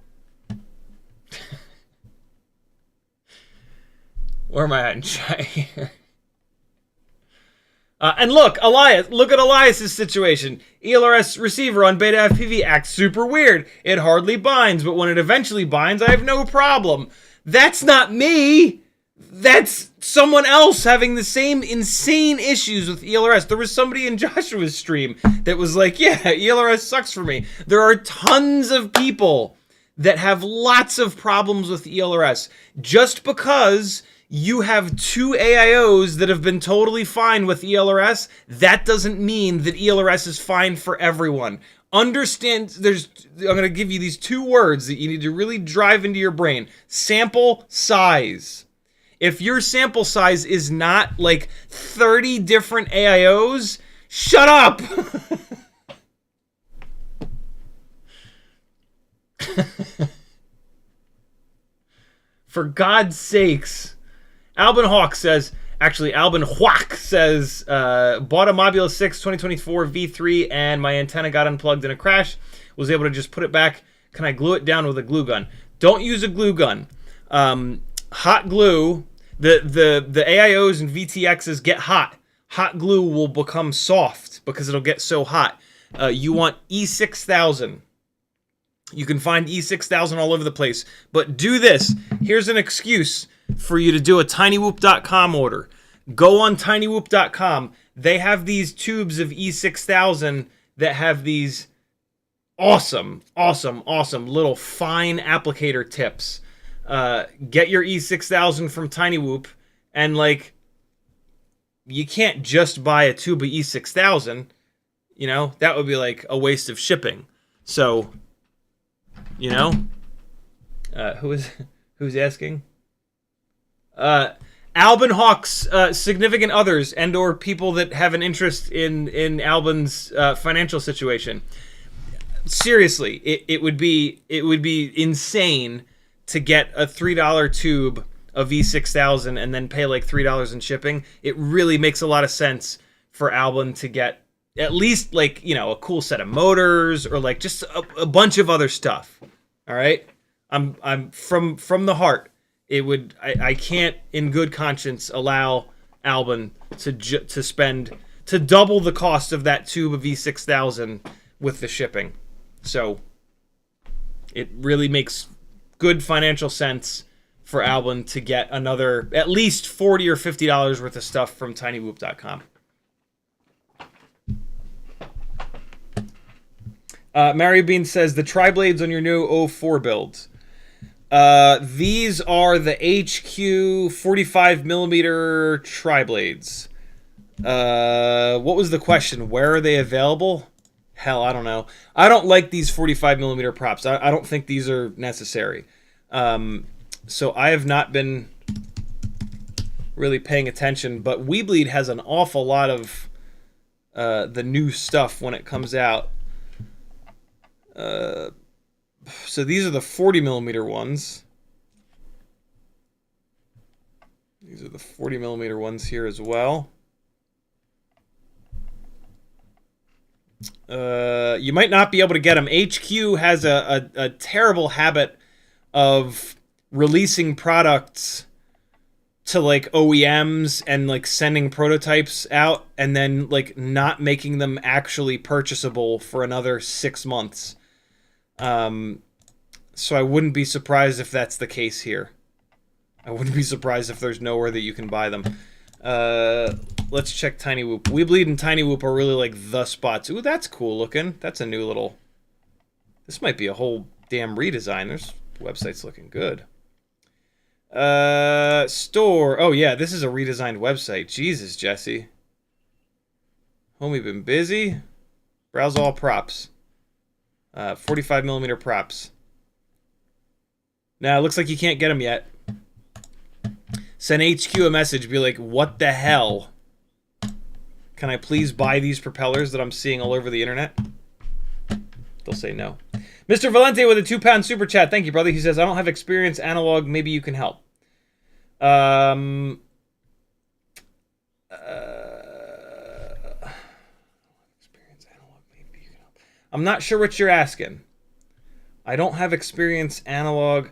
Where am I at in chat here? And look, Elias, look at Elias's situation. ELRS receiver on Beta FPV acts super weird. It hardly binds, but when it eventually binds, I have no problem. That's not me. That's someone else having the same insane issues with ELRS. There was somebody in Joshua's stream that was like, yeah, ELRS sucks for me. There are tons of people that have lots of problems with ELRS. Just because you have two AIOs that have been totally fine with ELRS, that doesn't mean that ELRS is fine for everyone. Understand, I'm going to give you these two words that you need to really drive into your brain. Sample size. If your sample size is not like 30 different AIOs, shut up! For God's sakes. Albin Hawk says, actually, Albin Hawk says, bought a Mobula 6 2024 V3 and my antenna got unplugged in a crash. Was able to just put it back. Can I glue it down with a glue gun? Don't use a glue gun. Hot glue, the AIOs and VTXs get hot. Hot glue will become soft because it'll get so hot. You want E6000. You can find E6000 all over the place. But do this. Here's an excuse for you to do a tinywhoop.com order. Go on tinywhoop.com. They have these tubes of E6000 that have these awesome little fine applicator tips. Get your E6000 from tinywhoop, and like, you can't just buy a tube of E6000. You know, that would be like a waste of shipping. So, you know, who's asking? Albin Hawk's significant others and or people that have an interest in Albin's financial situation. Seriously, it would be insane to get a $3 tube of V6000 and then pay like $3 in shipping. It really makes a lot of sense for Albin to get at least like, you know, a cool set of motors or like just a bunch of other stuff. All right, I'm from the heart. It would I can't in good conscience allow Albin to spend to double the cost of that tube of V6000 with the shipping. So it really makes good financial sense for Albin to get another at least $40 or $50 worth of stuff from tinywhoop.com. Mary Bean says the tri-blades on your new O4 builds. These are the HQ 45mm tri-blades. What was the question? Where are they available? Hell, I don't know. I don't like these 45mm props. I don't think these are necessary. So I have not been really paying attention, but Weebleed has an awful lot of the new stuff when it comes out. So these are the 40mm ones. These are the 40mm ones here as well. You might not be able to get them. HQ has a terrible habit of releasing products to like OEMs and like sending prototypes out and then like not making them actually purchasable for another 6 months. So I wouldn't be surprised if that's the case here. I wouldn't be surprised if there's nowhere that you can buy them. Let's check tinywhoop. Weebleed and tinywhoop are really like the spots. Ooh, that's cool looking. That's a new little... This might be a whole damn redesign. This website's looking good. Store. Oh, yeah, this is a redesigned website. Jesus, Jesse. Homie been busy. Browse all props. 45mm props. Now, it looks like you can't get them yet. Send HQ a message. Be like, what the hell? Can I please buy these propellers that I'm seeing all over the internet? They'll say no. Mr. Valente with a £2 super chat. Thank you, brother. He says, I don't have experience analog. Maybe you can help. Experience analog. Maybe you can help. I'm not sure what you're asking. I don't have experience analog.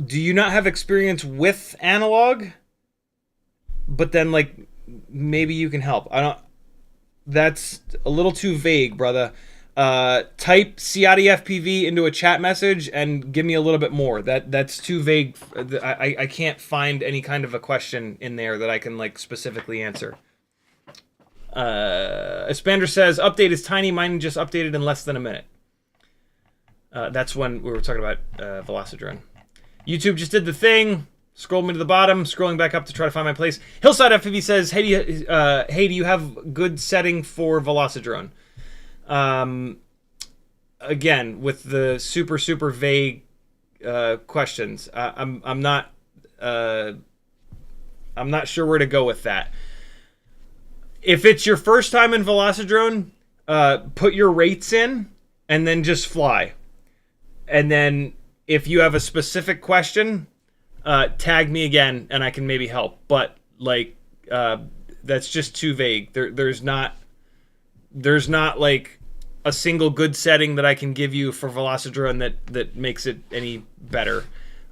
Do you not have experience with analog? But then, like, maybe you can help. I don't. That's a little too vague, brother. Type CiottiFPV into a chat message and give me a little bit more. That's too vague. I can't find any kind of a question in there that I can like specifically answer. Espander says update is tiny. Mine just updated in less than a minute. That's when we were talking about Velocidrone. YouTube just did the thing. Scrolled me to the bottom, scrolling back up to try to find my place. Hillside FPV says, hey, do you have good setting for Velocidrone? Again, with the super vague questions, I'm not sure where to go with that. If it's your first time in Velocidrone, put your rates in and then just fly. And then if you have a specific question, tag me again and I can maybe help. But like that's just too vague. There's not like a single good setting that I can give you for Velocidrone that makes it any better.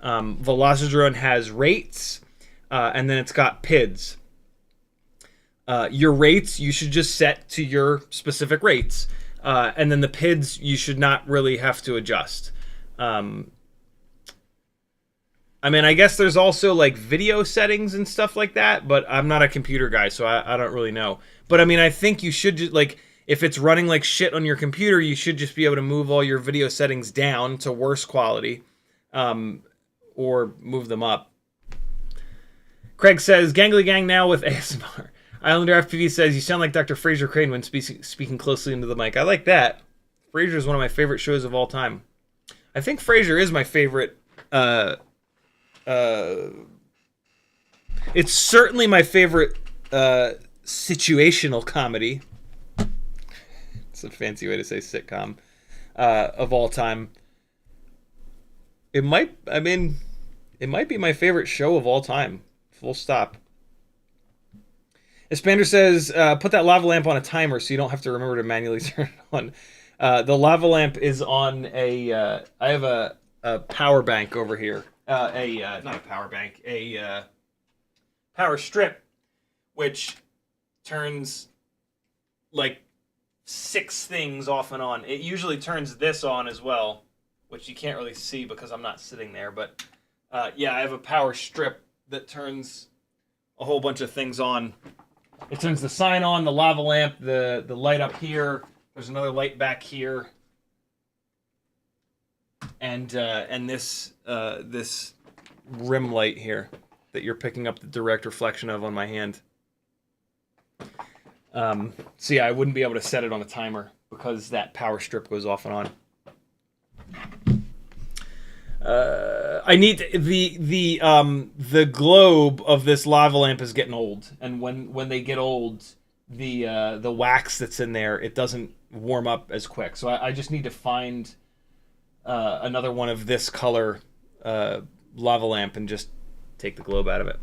Velocidrone has rates and then it's got PIDs. Your rates you should just set to your specific rates. And then the PIDs you should not really have to adjust. I mean, I guess there's also like video settings and stuff like that, but I'm not a computer guy, so I don't really know. But I mean, I think you should just like, if it's running like shit on your computer, you should just be able to move all your video settings down to worse quality, or move them up. Craig says, Gangly Gang now with ASMR. Islander FPV says, you sound like Dr. Fraser Crane when speaking closely into the mic. I like that. Frasier is one of my favorite shows of all time. I think Frasier is my favorite. It's certainly my favorite situational comedy. It's a fancy way to say sitcom of all time. It might be my favorite show of all time. Full stop. Espander says, put that lava lamp on a timer so you don't have to remember to manually turn it on. The lava lamp is on a... I have a power bank over here. Not a power bank, a power strip, which turns like 6 things off and on. It usually turns this on as well, which you can't really see because I'm not sitting there. But yeah, I have a power strip that turns a whole bunch of things on. It turns the sign on, the lava lamp, the light up here. There's another light back here. And this rim light here that you're picking up the direct reflection of on my hand. So yeah, I wouldn't be able to set it on a timer because that power strip goes off and on. I need the globe of this lava lamp is getting old, and when they get old, the wax that's in there, it doesn't warm up as quick. So I just need to find another one of this color lava lamp and just take the globe out of it.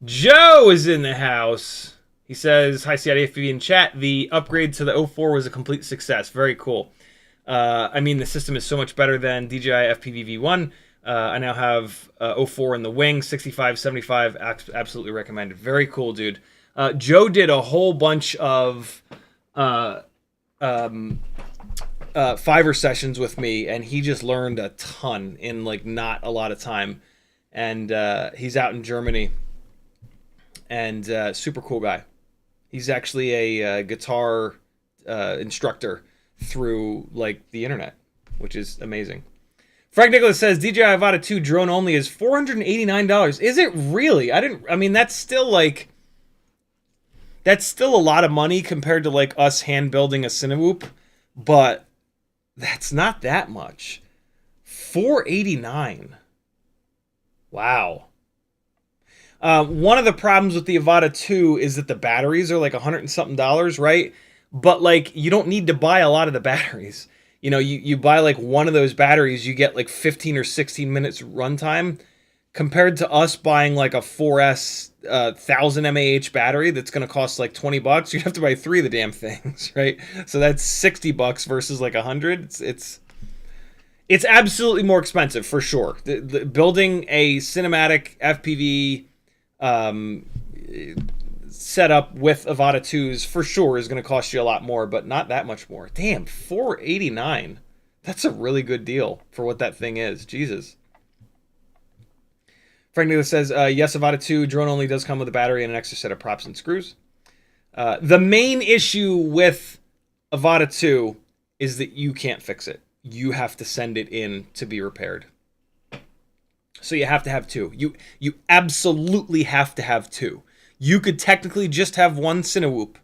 Joe is in the house. He says, hi CiottiFPV in chat. The upgrade to the O4 was a complete success. Very cool. I mean, the system is so much better than DJI FPV V1. I now have O4 in the wing, 65, 75, absolutely recommended. Very cool, dude. Joe did a whole bunch of Fiverr sessions with me, and he just learned a ton in like not a lot of time. And he's out in Germany, and super cool guy. He's actually a guitar instructor through like the internet, which is amazing. Frank Nicholas says DJI Avata 2 drone only is $489. Is it really? I mean, that's still like, that's still a lot of money compared to like us hand building a Cinewoop, but that's not that much. $489. Wow. One of the problems with the Avata 2 is that the batteries are like $100 and something, right? But like, you don't need to buy a lot of the batteries. You know, you buy like one of those batteries, you get like 15 or 16 minutes runtime, compared to us buying like a 4S 1000 mAh battery that's going to cost like $20. You have to buy 3 of the damn things, right? So that's $60 versus like 100. It's absolutely more expensive for sure. The building a cinematic FPV setup with Avata 2s for sure is going to cost you a lot more, but not that much more. Damn, $489. That's a really good deal for what that thing is. Jesus. Frank Nicholas says, yes, Avata 2 drone only does come with a battery and an extra set of props and screws. The main issue with Avata 2 is that you can't fix it. You have to send it in to be repaired. So you have to have 2. You absolutely have to have 2. You could technically just have one Cinewoop,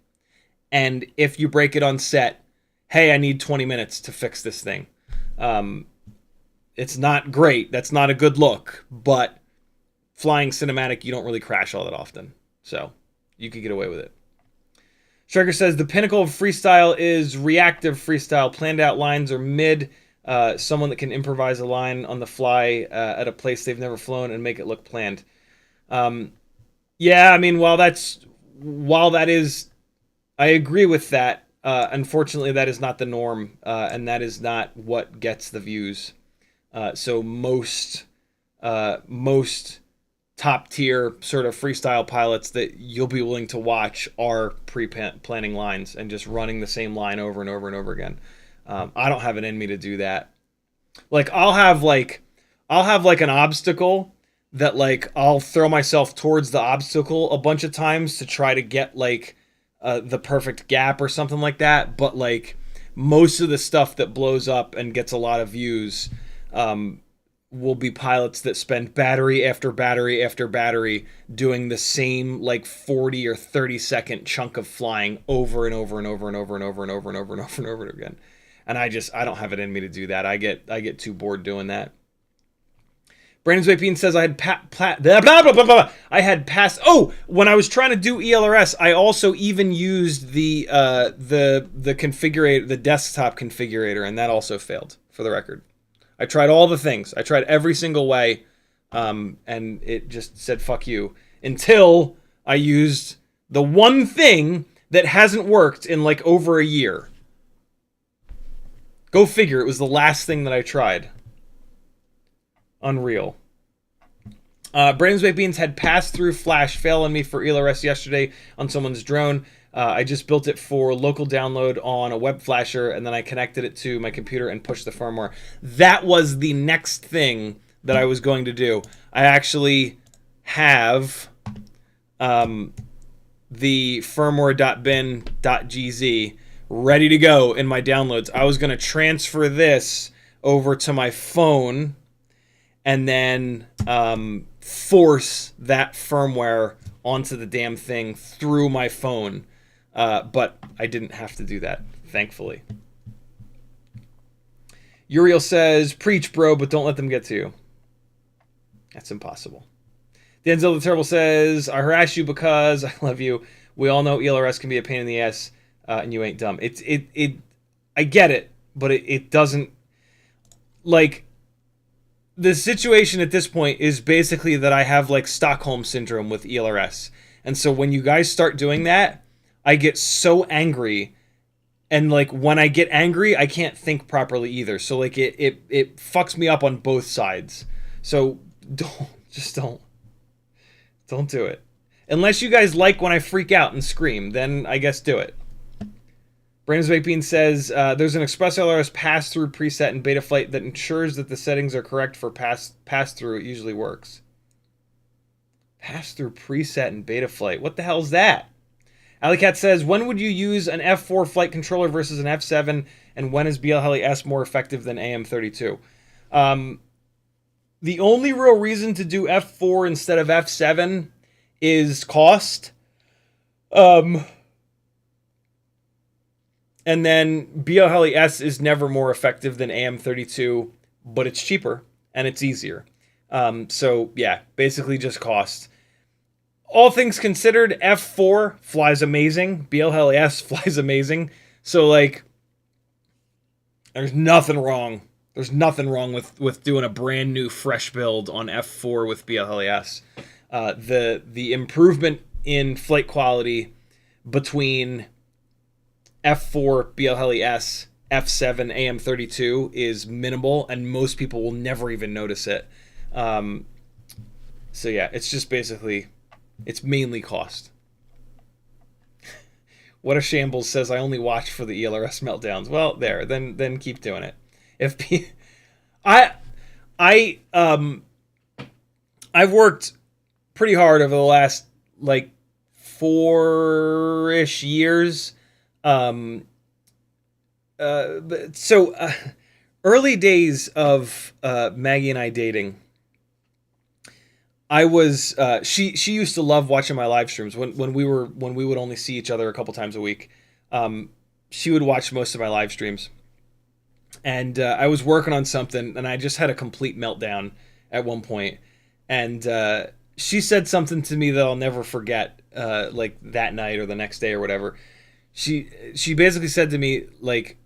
and if you break it on set, hey, I need 20 minutes to fix this thing. It's not great. That's not a good look, but flying cinematic, you don't really crash all that often. So you could get away with it. Striker says, the pinnacle of freestyle is reactive freestyle. Planned out lines are mid. Someone that can improvise a line on the fly at a place they've never flown and make it look planned. Yeah, I mean, while that is, I agree with that. Unfortunately, that is not the norm, and that is not what gets the views. So most top tier sort of freestyle pilots that you'll be willing to watch are pre-planning lines and just running the same line over and over and over again. I don't have it in me to do that. Like I'll have like an obstacle that like I'll throw myself towards the obstacle a bunch of times to try to get like the perfect gap or something like that. But like most of the stuff that blows up and gets a lot of views will be pilots that spend battery after battery after battery doing the same like 40 or 30 second chunk of flying over and over and over and over and over and over and over and over and over again. And I don't have it in me to do that. I get too bored doing that. Brandon's Bean says I had passed. Oh, when I was trying to do ELRS, I also even used the configurator, the desktop configurator, and that also failed. For the record, I tried all the things. I tried every single way, and it just said "fuck you" until I used the one thing that hasn't worked in like over a year. Go figure. It was the last thing that I tried. Unreal. Brandon's Baked Beans had pass-through flash fail on me for ELRS yesterday on someone's drone. I just built it for local download on a web flasher, and then I connected it to my computer and pushed the firmware. That was the next thing that I was going to do. I actually have the firmware.bin.gz ready to go in my downloads. I was going to transfer this over to my phone and then force that firmware onto the damn thing through my phone. But I didn't have to do that, thankfully. Uriel says, preach, bro, but don't let them get to you. That's impossible. Denzel the Terrible says, I harass you because I love you. We all know ELRS can be a pain in the ass, and you ain't dumb. I get it, but it doesn't, like, the situation at this point is basically that I have like Stockholm syndrome with ELRS. And so when you guys start doing that, I get so angry. And like when I get angry, I can't think properly either. So like it fucks me up on both sides. So don't do it. Unless you guys like when I freak out and scream, then I guess do it. Brandon's Baked Bean says, there's an Express ELRS pass-through preset in Betaflight that ensures that the settings are correct for pass-through. It usually works. Pass-through preset in Betaflight. What the hell is that? Alleycat says, when would you use an F4 flight controller versus an F7, and when is BLHeli S more effective than AM32? The only real reason to do F4 instead of F7 is cost. And then BLHeli-S is never more effective than AM32, but it's cheaper and it's easier. So yeah, basically just cost. All things considered, F4 flies amazing. BLHeli-S flies amazing. So like, there's nothing wrong. There's nothing wrong with doing a brand new fresh build on F4 with BLHeli-S. The improvement in flight quality between F4, BLHeli-S, F7, AM32 is minimal, and most people will never even notice it. So yeah, it's just basically, it's mainly cost. What a Shambles says, I only watch for the ELRS meltdowns. Well, there, then keep doing it. If I've worked pretty hard over the last like 4-ish years. Early days of Maggie and I dating, I was she used to love watching my live streams when we would only see each other a couple times a week. She would watch most of my live streams, and I was working on something, and I just had a complete meltdown at one point, and she said something to me that I'll never forget, like that night or the next day or whatever. She basically said to me, like,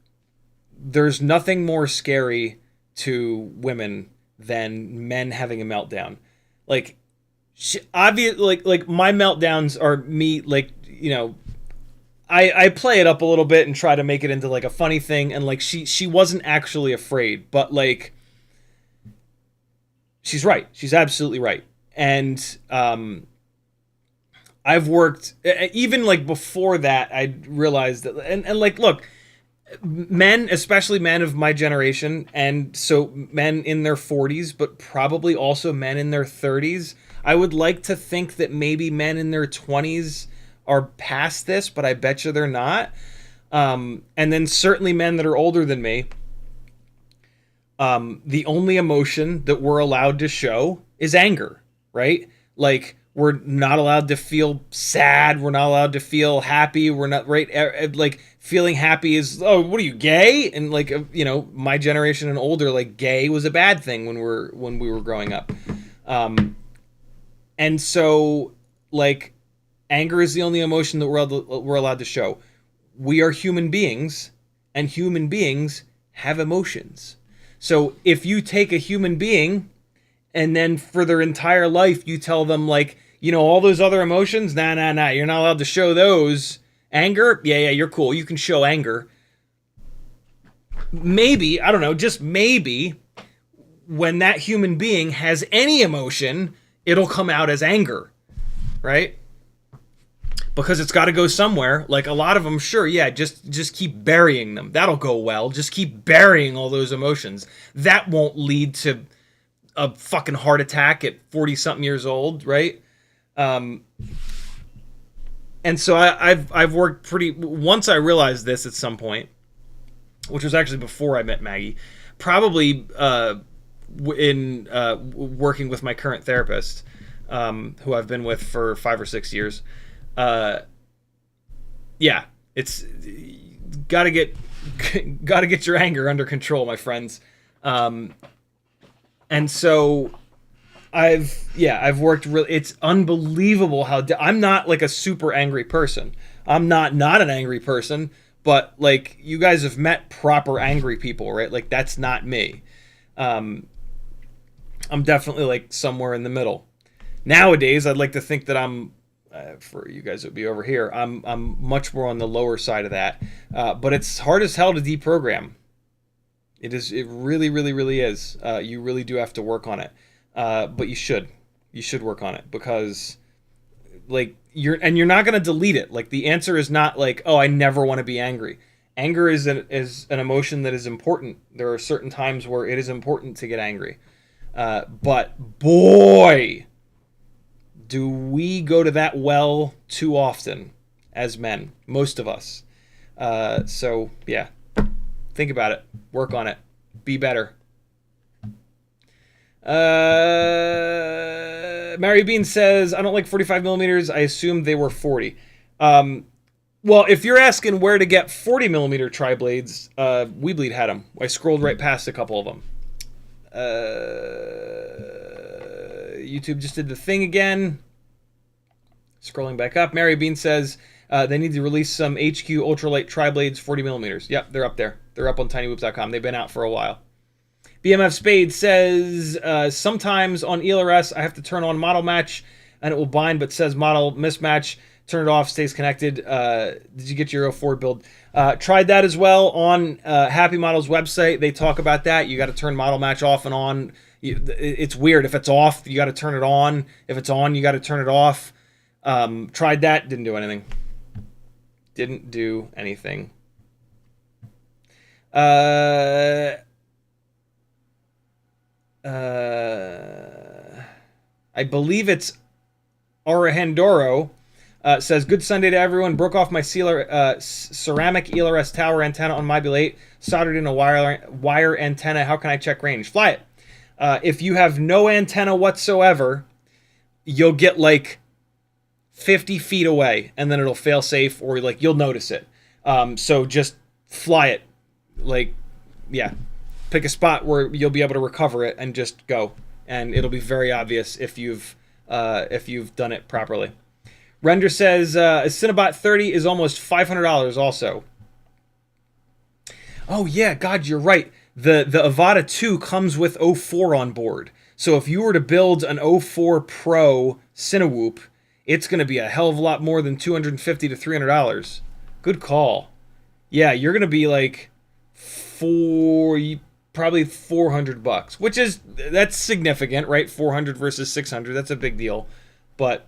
there's nothing more scary to women than men having a meltdown. Like, like my meltdowns are me, like, you know, I play it up a little bit and try to make it into like a funny thing, and like she wasn't actually afraid, but like, she's right. She's absolutely right. And I've worked, even like before that, I realized that, and like, look, men, especially men of my generation, and so men in their 40s, but probably also men in their 30s. I would like to think that maybe men in their 20s are past this, but I bet you they're not. And then certainly men that are older than me. The only emotion that we're allowed to show is anger, right? Like, we're not allowed to feel sad. We're not allowed to feel happy. We're not, right? Like, feeling happy is, oh, what are you, gay? And like, you know, my generation and older, like, gay was a bad thing when we were growing up. And so, like, anger is the only emotion that we're allowed to show. We are human beings, and human beings have emotions. So if you take a human being and then for their entire life you tell them, like, you know, all those other emotions, nah, you're not allowed to show those. Anger, yeah, you're cool, you can show anger. Maybe, I don't know, just maybe, when that human being has any emotion, it'll come out as anger, right? Because it's got to go somewhere. Like, a lot of them, sure, yeah, just keep burying them. That'll go well. Just keep burying all those emotions. That won't lead to a fucking heart attack at 40-something years old, right? And so I've worked pretty... Once I realized this at some point, which was actually before I met Maggie, probably in working with my current therapist, who I've been with for 5 or 6 years. Yeah, it's gotta get your anger under control, my friends. And so I've worked really, it's unbelievable how, I'm not like a super angry person. I'm not an angry person, but like, you guys have met proper angry people, right? Like, that's not me. I'm definitely like somewhere in the middle. Nowadays, I'd like to think that I'm, for you guys that would be over here, I'm much more on the lower side of that. But it's hard as hell to deprogram. It is. It really, really, really is. You really do have to work on it. But you should work on it, because like, you're not going to delete it. Like, the answer is not like, oh, I never want to be angry. Anger is an emotion that is important. There are certain times where it is important to get angry. But boy, do we go to that well too often as men, most of us. So yeah, think about it, work on it, be better. Mary Bean says, I don't like 45 millimeters. I assumed they were 40. Well, if you're asking where to get 40 millimeter tri-blades, Weebleed had them. I scrolled right past a couple of them. YouTube just did the thing again. Scrolling back up, Mary Bean says they need to release some HQ ultralight tri-blades 40 millimeters. Yep, they're up there. They're up on tinywhoops.com. They've been out for a while. BMF Spade says, sometimes on ELRS I have to turn on model match and it will bind but says model mismatch. Turn it off, stays connected. Did you get your O4 build? Tried that as well on Happy Model's website. They talk about that. You got to turn model match off and on. It's weird. If it's off, you got to turn it on. If it's on, you got to turn it off. Tried that. Didn't do anything. Didn't do anything. I believe it's Arahandoro. Says, good Sunday to everyone. Broke off my ceramic ELRS tower antenna on my Bilate. Soldered in a wire antenna. How can I check range? Fly it. If you have no antenna whatsoever, you'll get like 50 feet away, and then it'll fail safe, or like you'll notice it. So just fly it. Like, yeah. Pick a spot where you'll be able to recover it and just go. And it'll be very obvious if you've done it properly. Render says, a Cinnabot 30 is almost $500 also. Oh, yeah, God, you're right. The Avata 2 comes with O4 on board. So if you were to build an O4 Pro Cinewhoop, it's going to be a hell of a lot more than $250 to $300. Good call. Yeah, you're going to be like probably $400, which that's significant, right? 400 versus 600, that's a big deal. But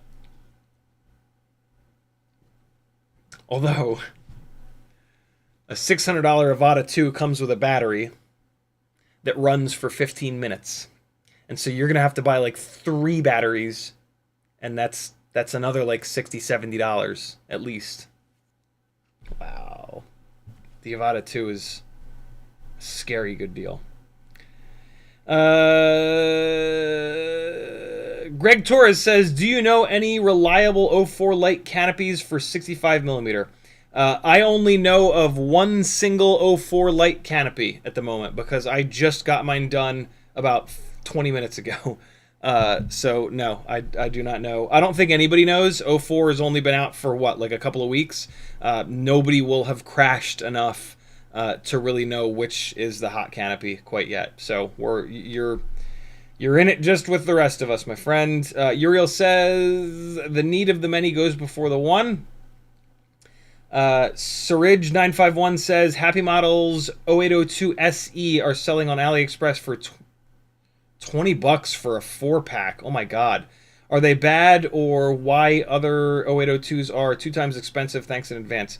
although a $600 Avata 2 comes with a battery that runs for 15 minutes. And so you're going to have to buy like 3 batteries, and that's another like $60, $70 at least. Wow. The Avata 2 is a scary good deal. Greg Torres says, do you know any reliable O4 light canopies for 65 millimeter? I only know of one single O4 light canopy at the moment because I just got mine done about 20 minutes ago. So no, I do not know. I don't think anybody knows. O4 has only been out for what, like a couple of weeks. Nobody will have crashed enough to really know which is the hot canopy quite yet. So you're in it just with the rest of us, my friend. Uriel says the need of the many goes before the one. Surridge951 says Happy Models 0802 SE are selling on AliExpress for $20 for a 4-pack. Oh my god. Are they bad, or why other 0802s are 2 times expensive? Thanks in advance.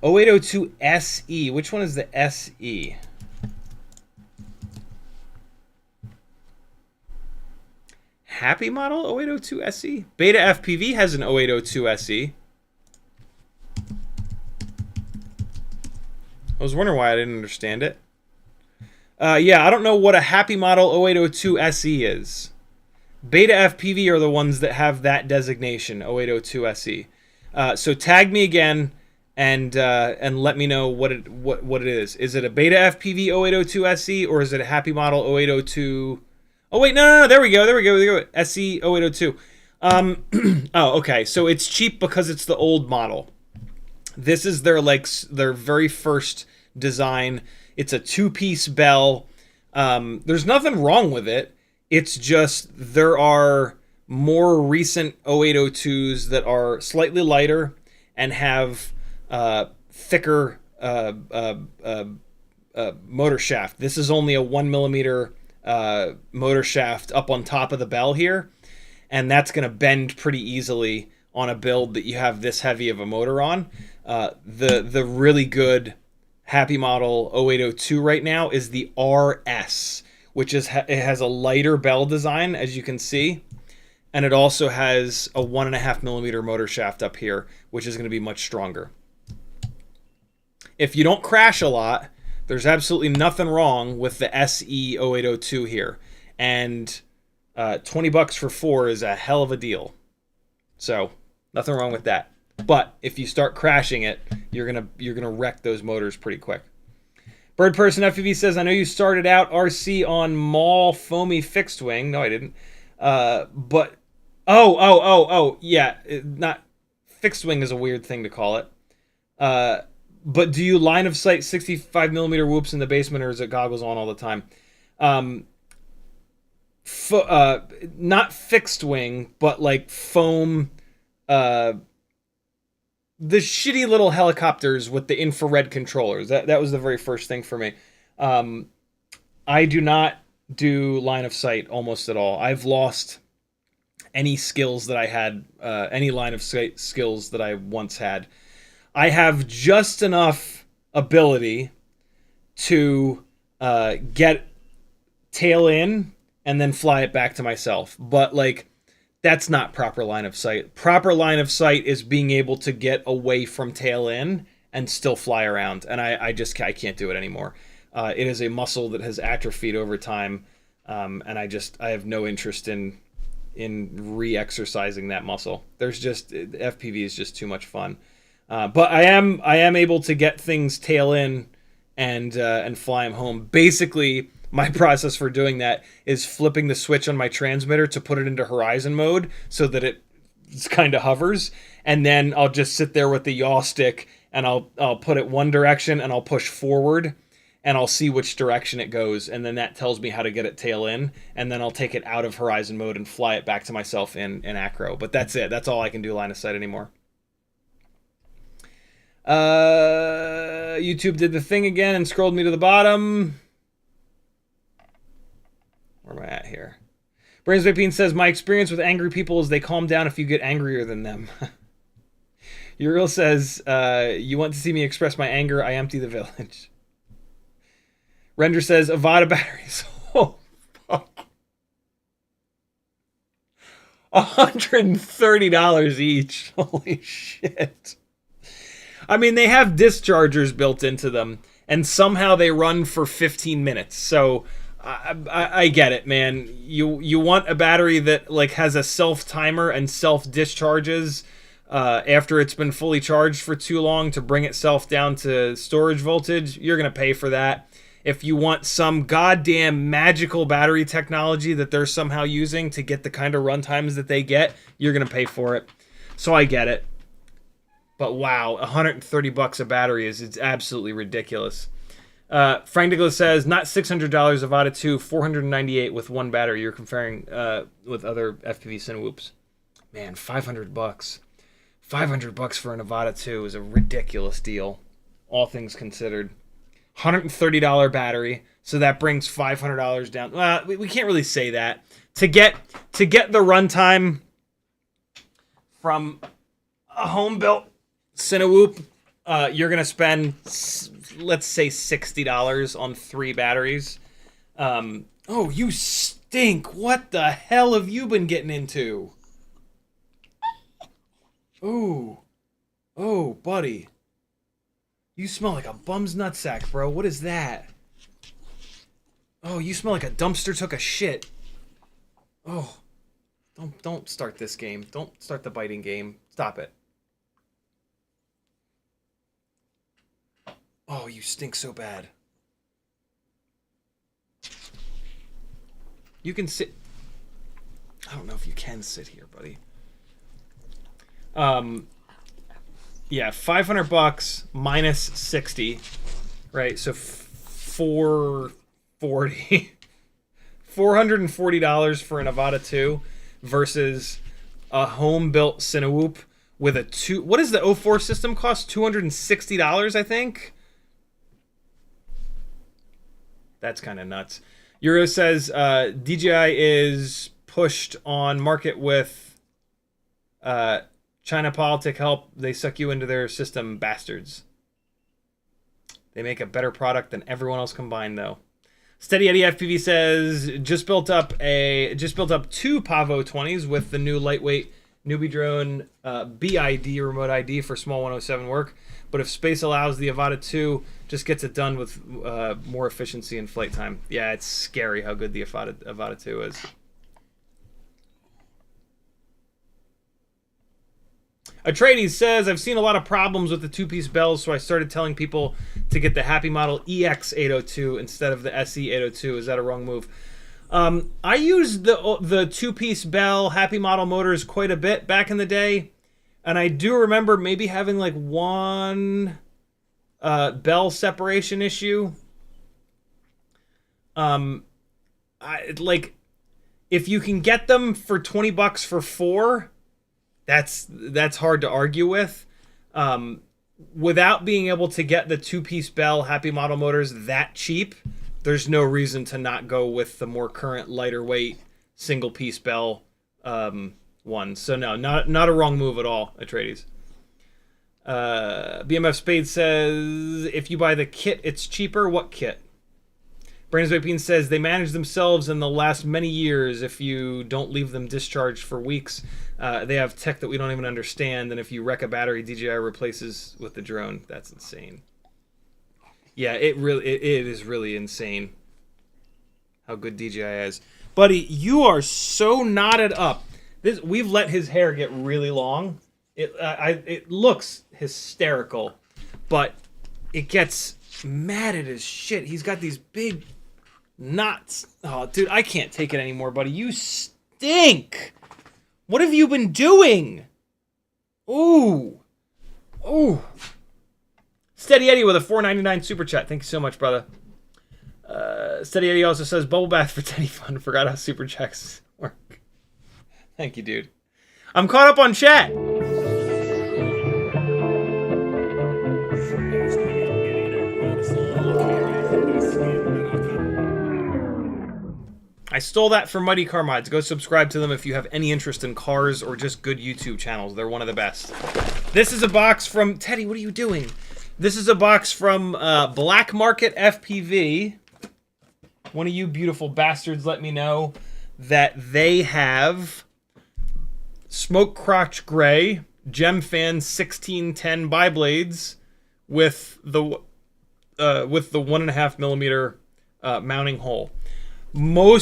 0802 SE. Which one is the SE? Happy Model 0802 SE? Beta FPV has an 0802 SE. I was wondering why I didn't understand it. Yeah, I don't know what a Happy Model 0802 SE is. Beta FPV are the ones that have that designation, 0802 SE. So tag me again and let me know what it is. Is it a Beta FPV 0802 SE, or is it a Happy Model 0802? Oh wait, no, there we go. SE 0802. Oh, okay. So it's cheap because it's the old model. This is their very first design. It's a 2-piece bell. There's nothing wrong with it. It's just there are more recent 0802s that are slightly lighter and have thicker motor shaft. This is only a 1mm motor shaft up on top of the bell here, and that's going to bend pretty easily on a build that you have this heavy of a motor on. The really good Happy Model 0802 right now is the RS, which it has a lighter bell design, as you can see, and it also has a 1.5mm motor shaft up here, which is going to be much stronger. If you don't crash a lot, there's absolutely nothing wrong with the SE 0802 here. And $20 for 4 is a hell of a deal. So nothing wrong with that. But if you start crashing it, you're gonna wreck those motors pretty quick. Bird Person FPV says, I know you started out RC on Mall Foamy Fixed Wing. No, I didn't. But yeah, not fixed wing is a weird thing to call it. But do you line of sight 65mm whoops in the basement, or is it goggles on all the time? Not fixed wing, but like foam. The shitty little helicopters with the infrared controllers. That was the very first thing for me. I do not do line of sight almost at all. I've lost any skills that I had, any line of sight skills that I once had. I have just enough ability to get tail in and then fly it back to myself. But like, that's not proper line of sight. Proper line of sight is being able to get away from tail in and still fly around. And I can't do it anymore. It is a muscle that has atrophied over time. And I have no interest in re-exercising that muscle. FPV is just too much fun. But I am able to get things tail in and fly them home. Basically, my process for doing that is flipping the switch on my transmitter to put it into horizon mode so that it kind of hovers, and then I'll just sit there with the yaw stick and I'll put it one direction and I'll push forward and I'll see which direction it goes, and then that tells me how to get it tail in, and then I'll take it out of horizon mode and fly it back to myself in acro. But that's it. That's all I can do line of sight anymore. YouTube did the thing again and scrolled me to the bottom. Where am I at here? Brains Vapine says, my experience with angry people is they calm down if you get angrier than them. Uriel says, you want to see me express my anger, I empty the village. Render says, Avata batteries. Oh, fuck. $130 each. Holy shit. I mean, they have dischargers built into them, and somehow they run for 15 minutes. So I get it, man. You want a battery that like has a self timer and self discharges after it's been fully charged for too long to bring itself down to storage voltage. You're gonna pay for that. If you want some goddamn magical battery technology that they're somehow using to get the kind of run times that they get, you're gonna pay for it. So I get it. But wow, $130 a battery it's absolutely ridiculous. Frank Nicholas says, not $600 Avata 2, $498 with one battery. You're comparing with other FPV Cinewhoops. Man, $500. $500 for an Avata 2 is a ridiculous deal, all things considered. $130 battery, so that brings $500 down. Well, we can't really say that. To get the runtime from a home-built Cinewhoop, you're going to spend, let's say, $60 on 3 batteries. Oh, you stink. What the hell have you been getting into? Ooh. Oh, buddy. You smell like a bum's nutsack, bro. What is that? Oh, you smell like a dumpster took a shit. Oh. Don't start this game. Don't start the biting game. Stop it. Oh, you stink so bad. You can sit... I don't know if you can sit here, buddy. Yeah, $500 minus 60, right? So $440 for an Avata 2 versus a home-built Cinewhoop with a 2... What does the O4 system cost? $260, I think? That's kind of nuts. Euro says DJI is pushed on market with China politic help. They suck you into their system, bastards. They make a better product than everyone else combined, though. Steady Eddie FPV says just built up 2 Pavo 20s with the new lightweight newbie drone BID remote ID for small 107 work. But if space allows, the Avata 2 just gets it done with more efficiency and flight time. Yeah, it's scary how good the Avata 2 is. Atreides says, I've seen a lot of problems with the two-piece bells, so I started telling people to get the Happy Model EX802 instead of the SE802. Is that a wrong move? I used the two-piece bell Happy Model motors quite a bit back in the day, and I do remember maybe having like one bell separation issue. If you can get them for $20 for 4, that's hard to argue with. Without being able to get the two-piece bell Happy Model motors that cheap, there's no reason to not go with the more current, lighter weight, single-piece bell one. So no, not a wrong move at all, Atreides. BMF Spade says, if you buy the kit, it's cheaper. What kit? Brandon Bean says, they manage themselves in the last many years if you don't leave them discharged for weeks. They have tech that we don't even understand, and if you wreck a battery, DJI replaces with the drone. That's insane. Yeah, it is really insane how good DJI is. Buddy, you are so knotted up. We've let his hair get really long. It looks hysterical, but it gets matted as shit. He's got these big knots. Oh, dude, I can't take it anymore, buddy. You stink. What have you been doing? Ooh. Ooh. Steady Eddie with a $4.99 super chat. Thank you so much, brother. Steady Eddie also says, bubble bath for Teddy Fun. Forgot how super checks work. Thank you, dude. I'm caught up on chat. I stole that from Mighty Car Mods. Go subscribe to them if you have any interest in cars or just good YouTube channels. They're one of the best. This is a box from... Teddy, what are you doing? This is a box from Black Market FPV. One of you beautiful bastards let me know that they have Smoke Crotch Gray Gemfan 1610 biblades with the 1.5 millimeter mounting hole. More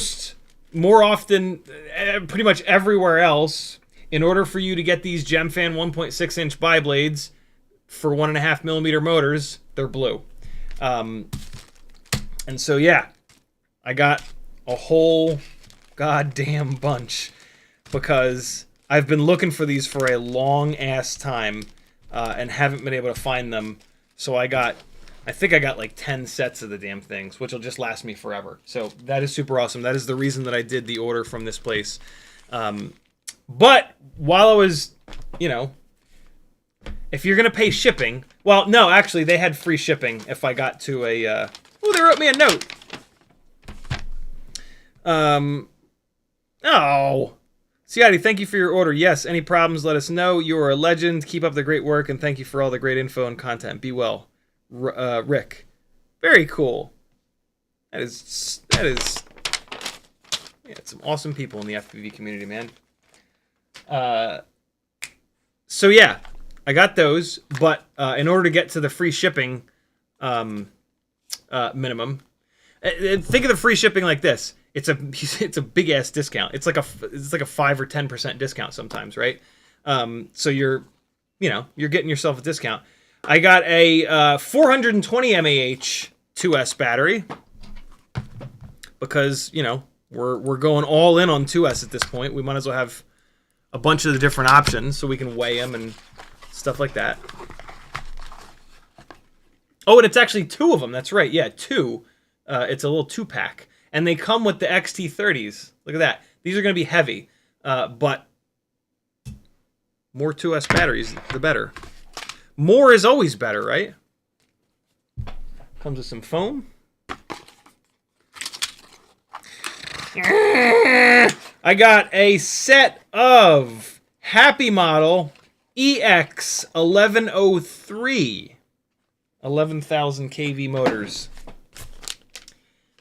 often, pretty much everywhere else, in order for you to get these Gemfan 1.6-inch biblades for 1.5 millimeter motors, they're blue. And so, yeah, I got a whole goddamn bunch because I've been looking for these for a long-ass time and haven't been able to find them. So I think I got like 10 sets of the damn things, which will just last me forever. So that is super awesome. That is the reason that I did the order from this place. But while I was, if you're going to pay shipping... Well, no, actually, they had free shipping if I got to a... Oh, they wrote me a note. Oh. Ciotti, thank you for your order. Yes, any problems, let us know. You are a legend. Keep up the great work, and thank you for all the great info and content. Be well. Rick. Very cool. That is some awesome people in the FPV community, man. So yeah, I got those, but in order to get to the free shipping minimum, think of the free shipping like this. It's a big ass discount. It's like a 5 or 10% discount sometimes, right? So you're getting yourself a discount. I got a 420 mAh 2S battery because, we're going all in on 2S at this point. We might as well have a bunch of the different options so we can weigh them and stuff like that. Oh, and it's actually 2 of them. That's right. Yeah, 2. It's a little 2-pack. And they come with the XT30s. Look at that. These are going to be heavy, but more 2S batteries, the better. More is always better, right? Comes with some foam. I got a set of Happy Model EX1103 11,000 kV motors.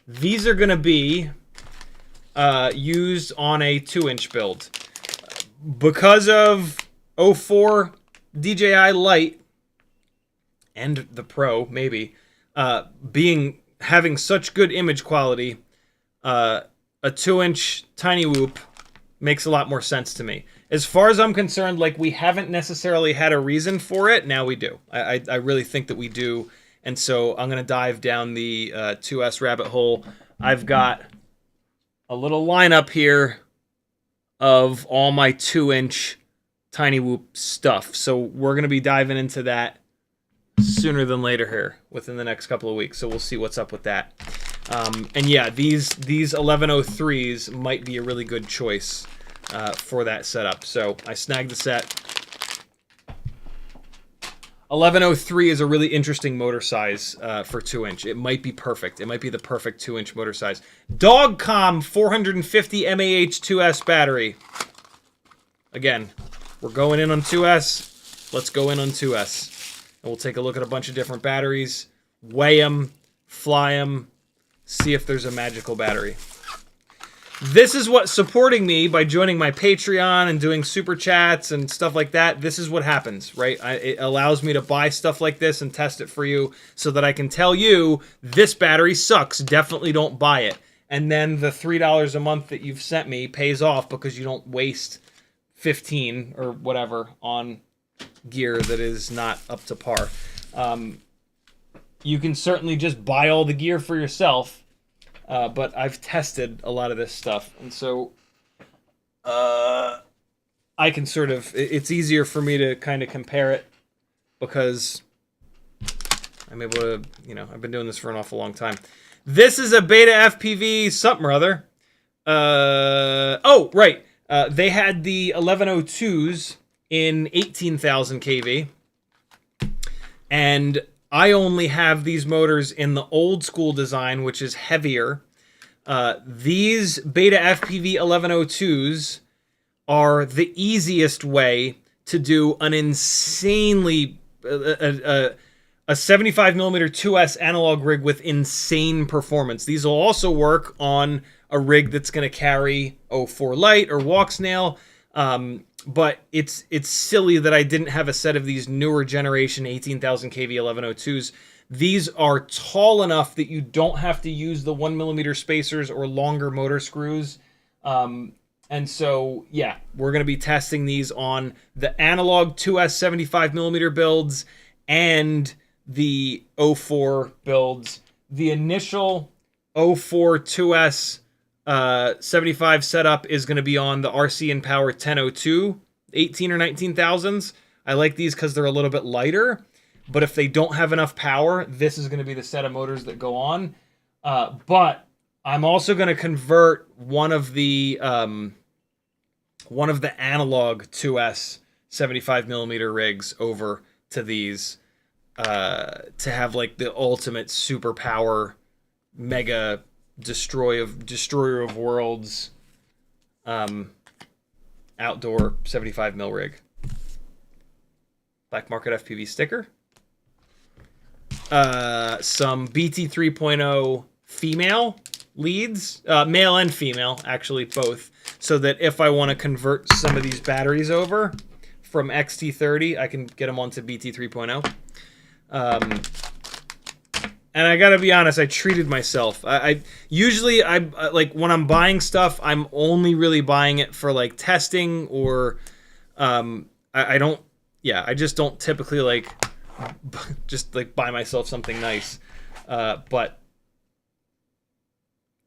These are going to be used on a 2-inch build. Because of O4 DJI Lite and the Pro, maybe, having such good image quality, a 2-inch Tiny Whoop Makes a lot more sense to me. As far as I'm concerned, like, we haven't necessarily had a reason for it. Now we do. I really think that we do. And so I'm going to dive down the 2S rabbit hole. I've got a little lineup here of all my 2-inch Tiny Whoop stuff. So we're going to be diving into that sooner than later here within the next couple of weeks. So we'll see what's up with that. And yeah, these 1103s might be a really good choice for that setup. So I snagged the set. 1103 is a really interesting motor size for 2-inch. It might be perfect. It might be the perfect 2-inch motor size. Dogcom 450 mAh 2S battery. Again, we're going in on 2S. Let's go in on 2S. And we'll take a look at a bunch of different batteries, weigh them, fly them, see if there's a magical battery. This is what supporting me by joining my Patreon and doing super chats and stuff like that. This is what happens, right? It allows me to buy stuff like this and test it for you so that I can tell you this battery sucks. Definitely don't buy it. And then the $3 a month that you've sent me pays off because you don't waste 15 or whatever on gear that is not up to par. You can certainly just buy all the gear for yourself, but I've tested a lot of this stuff, and so I can sort of, it's easier for me to kind of compare it because I'm able to, you know, I've been doing this for an awful long time. This is a Beta FPV something or other. Oh, right. They had the 1102s in 18,000 kV, and I only have these motors in the old school design, which is heavier. These Beta FPV 1102s are the easiest way to do an insanely a 75mm 2S analog rig with insane performance. These will also work on a rig that's going to carry O4 Lite or walk snail. But it's silly that I didn't have a set of these newer generation 18,000 kV 1102s. These are tall enough that you don't have to use the 1mm spacers or longer motor screws. And so, yeah, we're going to be testing these on the analog 2S 75mm builds and the O4 builds. The initial O4 2S 75 setup is going to be on the RC and Power 1002 18 or 19,000s. I like these because they're a little bit lighter, but if they don't have enough power, this is going to be the set of motors that go on. But I'm also going to convert one of the analog 2S 75mm rigs over to these to have like the ultimate superpower mega destroyer of worlds outdoor 75mm rig. Black market FPV sticker. Some BT 3.0 female leads, male and female, actually both, so that if I want to convert some of these batteries over from XT30, I can get them onto BT 3.0. And I gotta be honest, I treated myself. I usually like when I'm buying stuff, I'm only really buying it for like testing or I just don't typically like just like buy myself something nice. But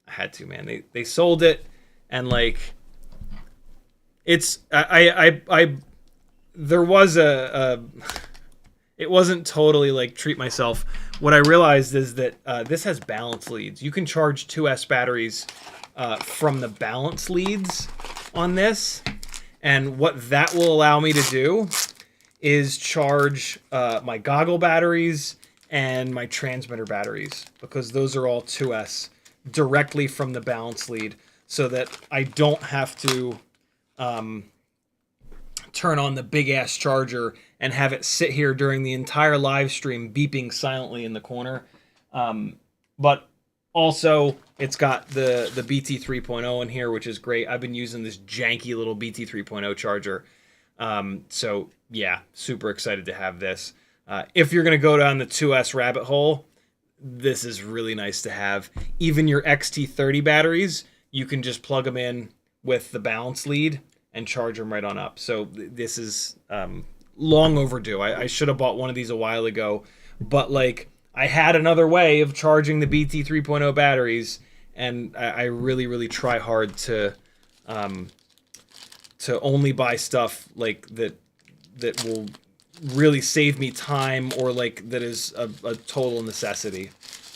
I had to, man. They sold it, and like it's there was a it wasn't totally like treat myself. What I realized is that this has balance leads. You can charge 2S batteries from the balance leads on this. And what that will allow me to do is charge my goggle batteries and my transmitter batteries, because those are all 2S directly from the balance lead, so that I don't have to turn on the big ass charger and have it sit here during the entire live stream beeping silently in the corner. But also it's got the BT 3.0 in here, which is great. I've been using this janky little BT 3.0 charger. So yeah, super excited to have this. If you're going to go down the 2S rabbit hole, this is really nice to have. Even your XT30 batteries, you can just plug them in with the balance lead and charge them right on up. So this is long overdue. I should have bought one of these a while ago, but like I had another way of charging the BT 3.0 batteries, and I really, really try hard to only buy stuff like that will really save me time, or like that is a total necessity.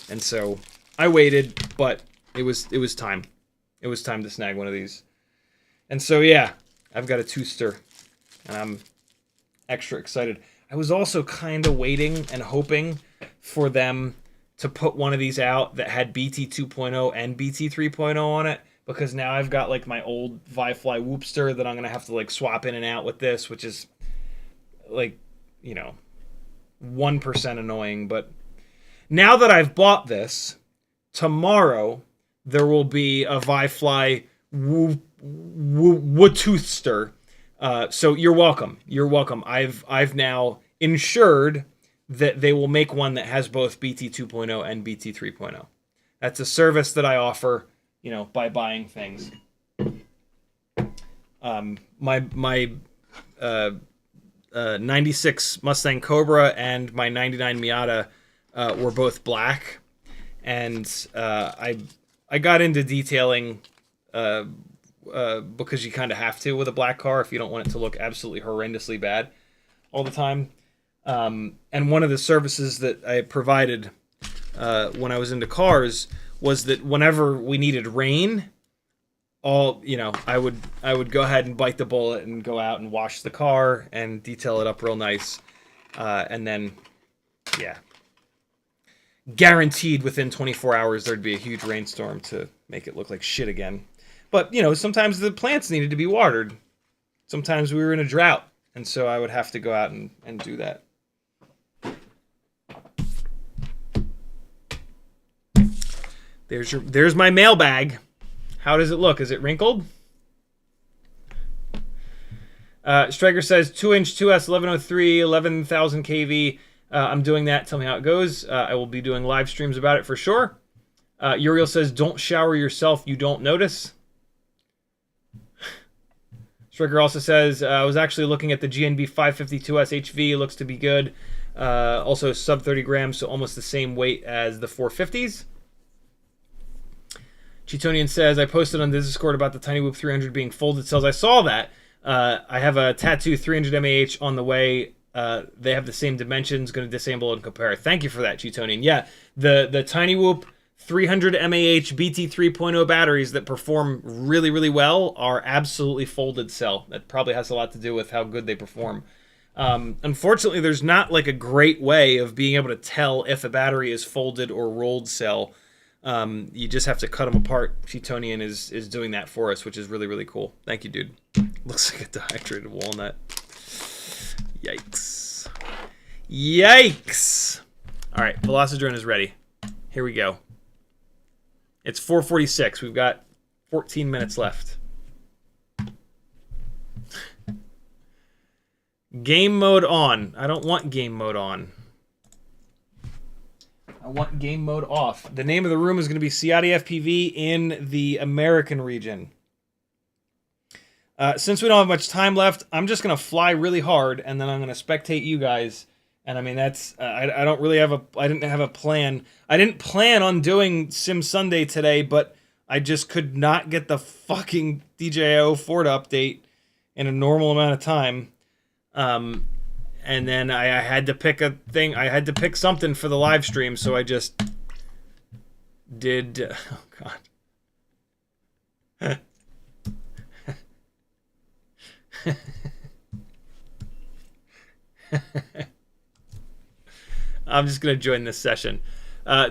And so I waited, but it was time. It was time to snag one of these. And so yeah, I've got a Tooster, and I'm extra excited. I was also kind of waiting and hoping for them to put one of these out that had BT 2.0 and BT 3.0 on it, because now I've got like my old Vifly Whoopster that I'm gonna have to like swap in and out with this, which is like, you know, 1% annoying. But now that I've bought this, tomorrow there will be a Vifly Whootooster. So you're welcome. You're welcome. I've now ensured that they will make one that has both BT 2.0 and BT 3.0. That's a service that I offer, you know, by buying things. My 96 Mustang Cobra and my 99 Miata were both black, and I got into detailing because you kind of have to with a black car if you don't want it to look absolutely horrendously bad all the time. And one of the services that I provided when I was into cars was that whenever we needed rain, I would go ahead and bite the bullet and go out and wash the car and detail it up real nice, and then, yeah, guaranteed within 24 hours there'd be a huge rainstorm to make it look like shit again. But, you know, sometimes the plants needed to be watered. Sometimes we were in a drought, and so I would have to go out and do that. There's my mailbag. How does it look? Is it wrinkled? Striker says 2-inch 2S 1103, 11,000 kV. I'm doing that. Tell me how it goes. I will be doing live streams about it for sure. Uriel says, don't shower yourself. You don't notice. Striker also says, I was actually looking at the GNB 552S HV. It looks to be good. Also sub 30 grams, so almost the same weight as the 450s. Cheatonian says, I posted on the Discord about the Tiny Whoop 300 being folded cells. I saw that. I have a Tattoo 300 mAh on the way. They have the same dimensions. Going to disassemble and compare. Thank you for that, Cheatonian. Yeah, the Tiny Whoop 300 mAh BT 3.0 batteries that perform really, really well are absolutely folded cell. That probably has a lot to do with how good they perform. Unfortunately, there's not like a great way of being able to tell if a battery is folded or rolled cell. You just have to cut them apart. Cheatonian is doing that for us, which is really, really cool. Thank you, dude. Looks like a dehydrated walnut. Yikes. Yikes! Alright, Velocidrone is ready. Here we go. It's 4:46. We've got 14 minutes left. Game mode on. I don't want game mode on. I want game mode off. The name of the room is going to be CiottiFPV in the American region. Since we don't have much time left, I'm just going to fly really hard, and then I'm going to spectate you guys. And I mean, that's I don't really have I didn't have a plan. I didn't plan on doing Sim Sunday today, but I just could not get the fucking DJI O4 to update in a normal amount of time. And then I had to pick a thing. I had to pick something for the live stream, so I just did. Oh God. I'm just gonna join this session.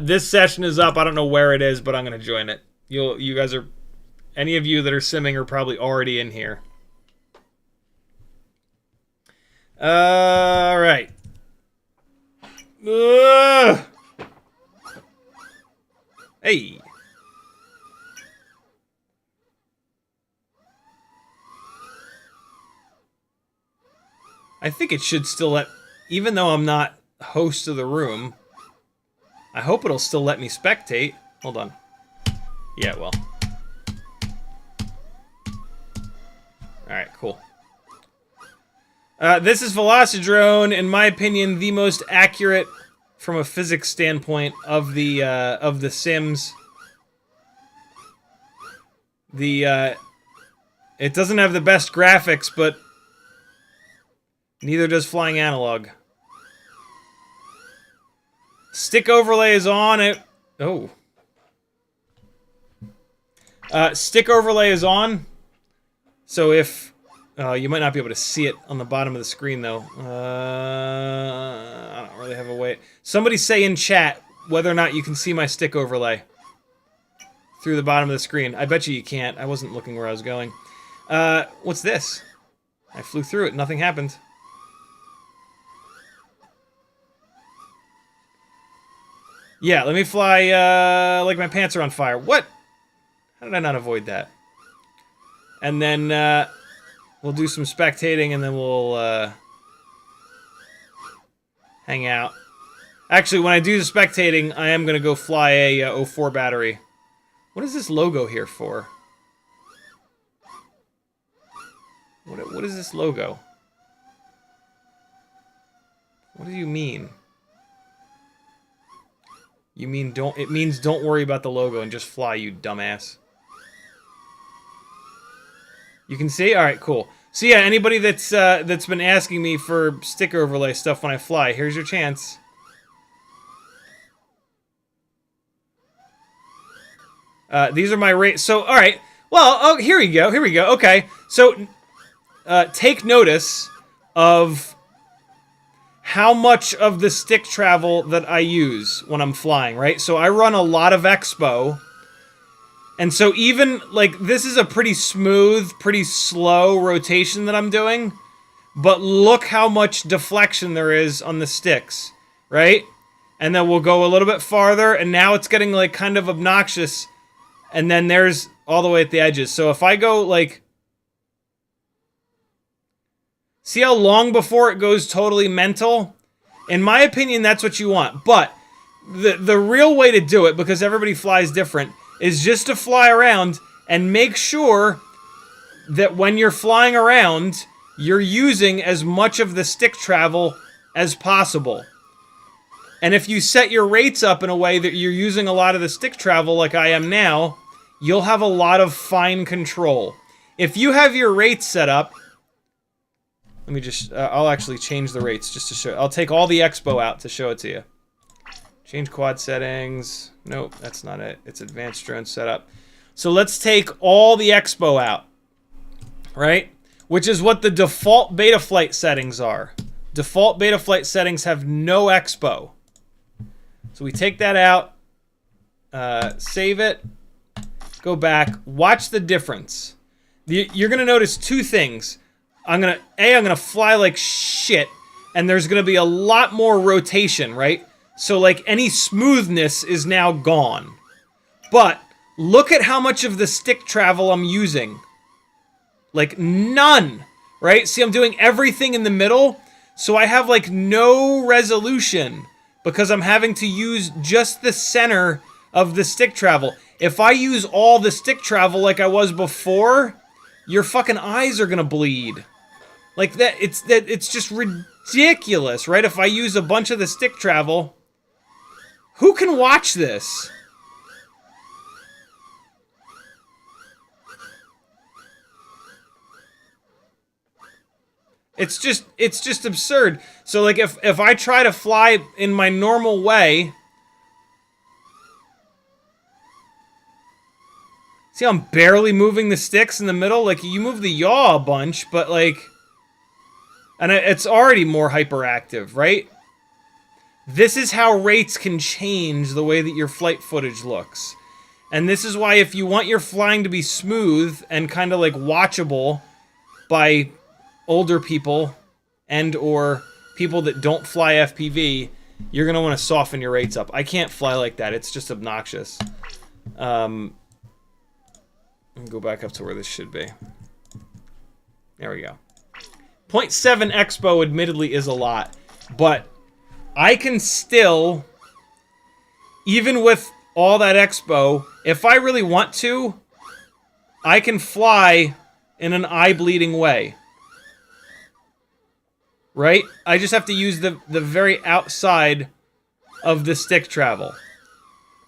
This session is up. I don't know where it is, but I'm gonna join it. You guys are, any of you that are simming are probably already in here. All right. Hey. I think it should still let, even though I'm not host of the room, I hope it'll still let me spectate. Hold on. Yeah, well. Alright, cool. This is Velocidrone, in my opinion, the most accurate from a physics standpoint of the Sims. It doesn't have the best graphics, but neither does Flying Analog. Stick overlay is on it. Oh. Stick overlay is on. So if... you might not be able to see it on the bottom of the screen, though. I don't really have a way... Somebody say in chat whether or not you can see my stick overlay through the bottom of the screen. I bet you can't. I wasn't looking where I was going. What's this? I flew through it. Nothing happened. Yeah, let me fly like my pants are on fire. What? How did I not avoid that? And then we'll do some spectating, and then we'll hang out. Actually, when I do the spectating, I am going to go fly a O4 battery. What is this logo here for? What is this logo? What do you mean? You mean don't... It means don't worry about the logo and just fly, you dumbass. You can see? Alright, cool. So yeah, anybody that's been asking me for sticker overlay stuff when I fly, here's your chance. These are my rates. So, alright. Well, oh, here we go. Here we go. Okay. So, take notice of how much of the stick travel that I use when I'm flying, right? So I run a lot of expo. And so even, like, this is a pretty smooth, pretty slow rotation that I'm doing. But look how much deflection there is on the sticks, right? And then we'll go a little bit farther, and now it's getting, like, kind of obnoxious. And then there's all the way at the edges. So if I go, like... See how long before it goes totally mental? In my opinion, that's what you want. But the real way to do it, because everybody flies different, is just to fly around and make sure that when you're flying around, you're using as much of the stick travel as possible. And if you set your rates up in a way that you're using a lot of the stick travel like I am now, you'll have a lot of fine control. If you have your rates set up... Let me just... I'll actually change the rates just to show... I'll take all the expo out to show it to you. Change quad settings. Nope, that's not it. It's advanced drone setup. So let's take all the expo out. Right? Which is what the default Betaflight settings are. Default Betaflight settings have no expo. So we take that out. Save it. Go back. Watch the difference. You're going to notice two things. I'm gonna fly like shit, and there's gonna be a lot more rotation, right? So like any smoothness is now gone. But look at how much of the stick travel I'm using. Like none, right? See, I'm doing everything in the middle, so I have like no resolution because I'm having to use just the center of the stick travel. If I use all the stick travel like I was before, your fucking eyes are gonna bleed. Like that, it's just ridiculous, right? If I use a bunch of the stick travel, who can watch this? It's just absurd. So like if I try to fly in my normal way, see how I'm barely moving the sticks in the middle? Like you move the yaw a bunch, but like... And it's already more hyperactive, right? This is how rates can change the way that your flight footage looks. And this is why if you want your flying to be smooth and kind of like watchable by older people and or people that don't fly FPV, you're going to want to soften your rates up. I can't fly like that. It's just obnoxious. Let me go back up to where this should be. There we go. 0.7 expo admittedly is a lot, but I can still, even with all that expo, if I really want to, I can fly in an eye-bleeding way. Right? I just have to use the very outside of the stick travel.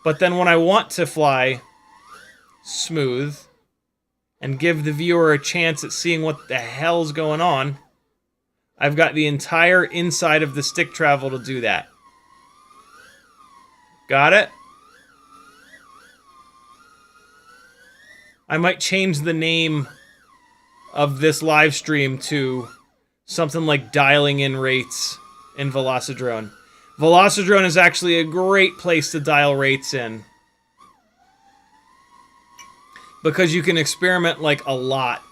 But then when I want to fly smooth and give the viewer a chance at seeing what the hell's going on, I've got the entire inside of the stick travel to do that. Got it? I might change the name of this live stream to something like dialing in rates in Velocidrone. Velocidrone is actually a great place to dial rates in, because you can experiment like a lot.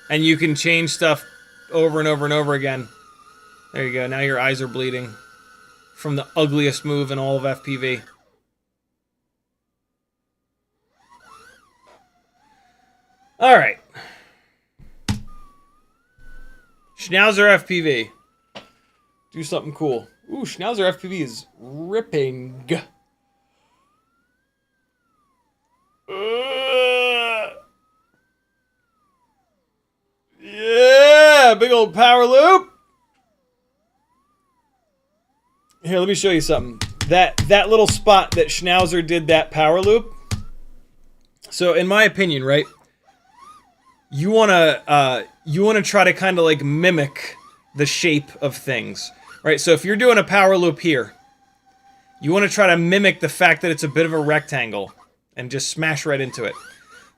And you can change stuff over and over and over again. There you go. Now your eyes are bleeding from the ugliest move in all of FPV. All right. Schnauzer FPV. Do something cool. Ooh, Schnauzer FPV is ripping. Yeah, big old power loop. Here, let me show you something. That little spot that Schnauzer did that power loop. So, in my opinion, right, you wanna try to kind of like mimic the shape of things, right? So, if you're doing a power loop here, you want to try to mimic the fact that it's a bit of a rectangle and just smash right into it.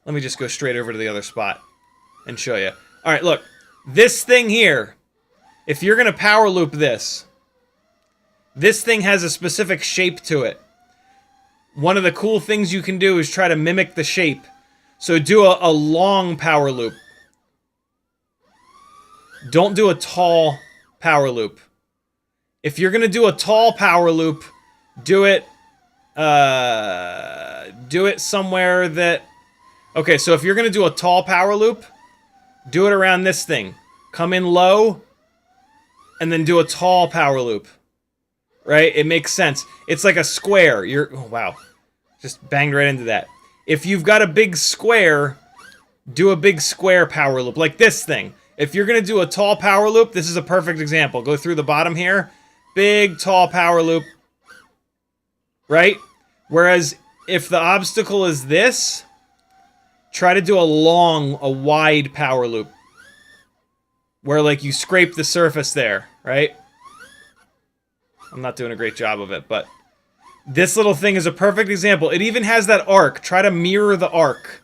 Let me just go straight over to the other spot and show you. All right, look, this thing here. If you're gonna power loop this thing has a specific shape to it. One of the cool things you can do is try to mimic the shape. So do a long power loop. Don't do a tall power loop. If you're gonna do a tall power loop, do it somewhere that... Okay, so if you're gonna do a tall power loop, do it around this thing. Come in low, and then do a tall power loop. Right? It makes sense. It's like a square. Oh, wow. Just banged right into that. If you've got a big square, do a big square power loop, like this thing. If you're going to do a tall power loop, this is a perfect example. Go through the bottom here. Big, tall power loop. Right? Whereas, if the obstacle is this, try to do a wide power loop. Where, like, you scrape the surface there, right? I'm not doing a great job of it, but this little thing is a perfect example. It even has that arc. Try to mirror the arc,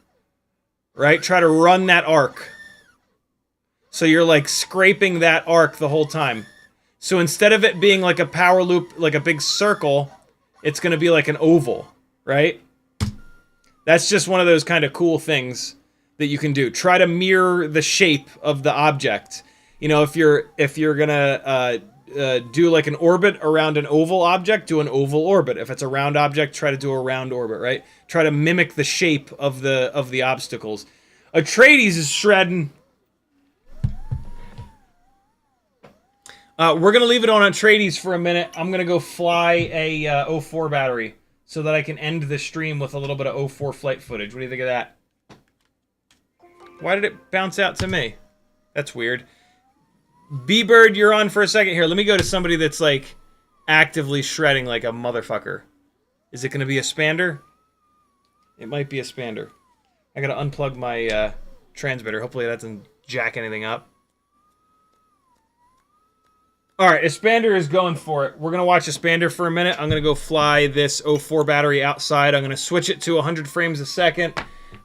right? Try to run that arc. So you're, like, scraping that arc the whole time. So instead of it being like a power loop, like a big circle, it's going to be like an oval, right? That's just one of those kind of cool things that you can do. Try to mirror the shape of the object. You know, if you're gonna do like an orbit around an oval object, do an oval orbit. If it's a round object, try to do a round orbit, right? Try to mimic the shape of the obstacles. Atreides is shredding. We're gonna leave it on Atreides for a minute. I'm gonna go fly a O4 battery so that I can end the stream with a little bit of O4 flight footage. What do you think of that? Why did it bounce out to me? That's weird. B-Bird, you're on for a second here. Let me go to somebody that's, like, actively shredding like a motherfucker. Is it going to be a Spander? It might be a Spander. I got to unplug my transmitter. Hopefully that doesn't jack anything up. Alright, Espander is going for it. We're going to watch Espander for a minute. I'm going to go fly this O4 battery outside. I'm going to switch it to 100 frames a second.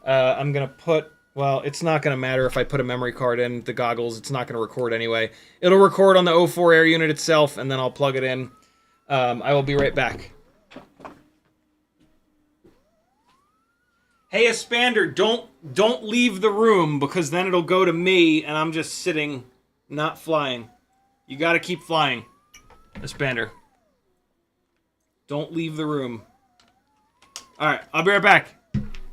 I'm going to put... Well, it's not going to matter if I put a memory card in the goggles. It's not going to record anyway. It'll record on the O4 air unit itself, and then I'll plug it in. I will be right back. Hey, Espander, don't leave the room, because then it'll go to me, and I'm just sitting, not flying. You got to keep flying, Espander. Don't leave the room. All right, I'll be right back.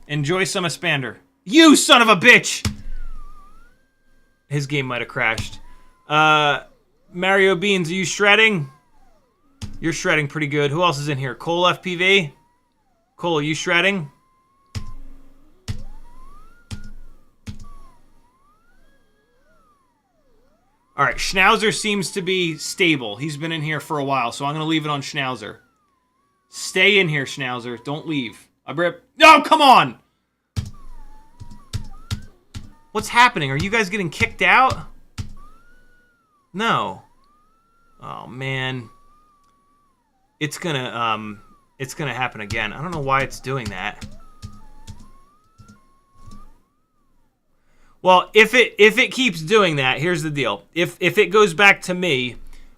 Enjoy some Espander. You son of a bitch! His game might have crashed. Mario Beans, are you shredding? You're shredding pretty good. Who else is in here? Cole FPV? Cole, are you shredding? All right, Schnauzer seems to be stable. He's been in here for a while, so I'm going to leave it on Schnauzer. Stay in here, Schnauzer. Don't leave. No, come on! What's happening? Are you guys getting kicked out? No. Oh, man. It's gonna happen again. I don't know why it's doing that. Well, if it keeps doing that, here's the deal. If it goes back to me,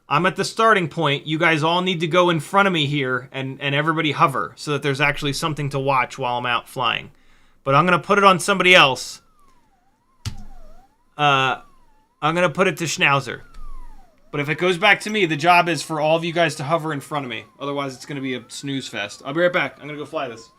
I'm at the starting point. You guys all need to go in front of me here and everybody hover so that there's actually something to watch while I'm out flying. But I'm going to put it on somebody else. I'm going to put it to Schnauzer. But if it goes back to me, the job is for all of you guys to hover in front of me. Otherwise, it's going to be a snooze fest. I'll be right back. I'm going to go fly this.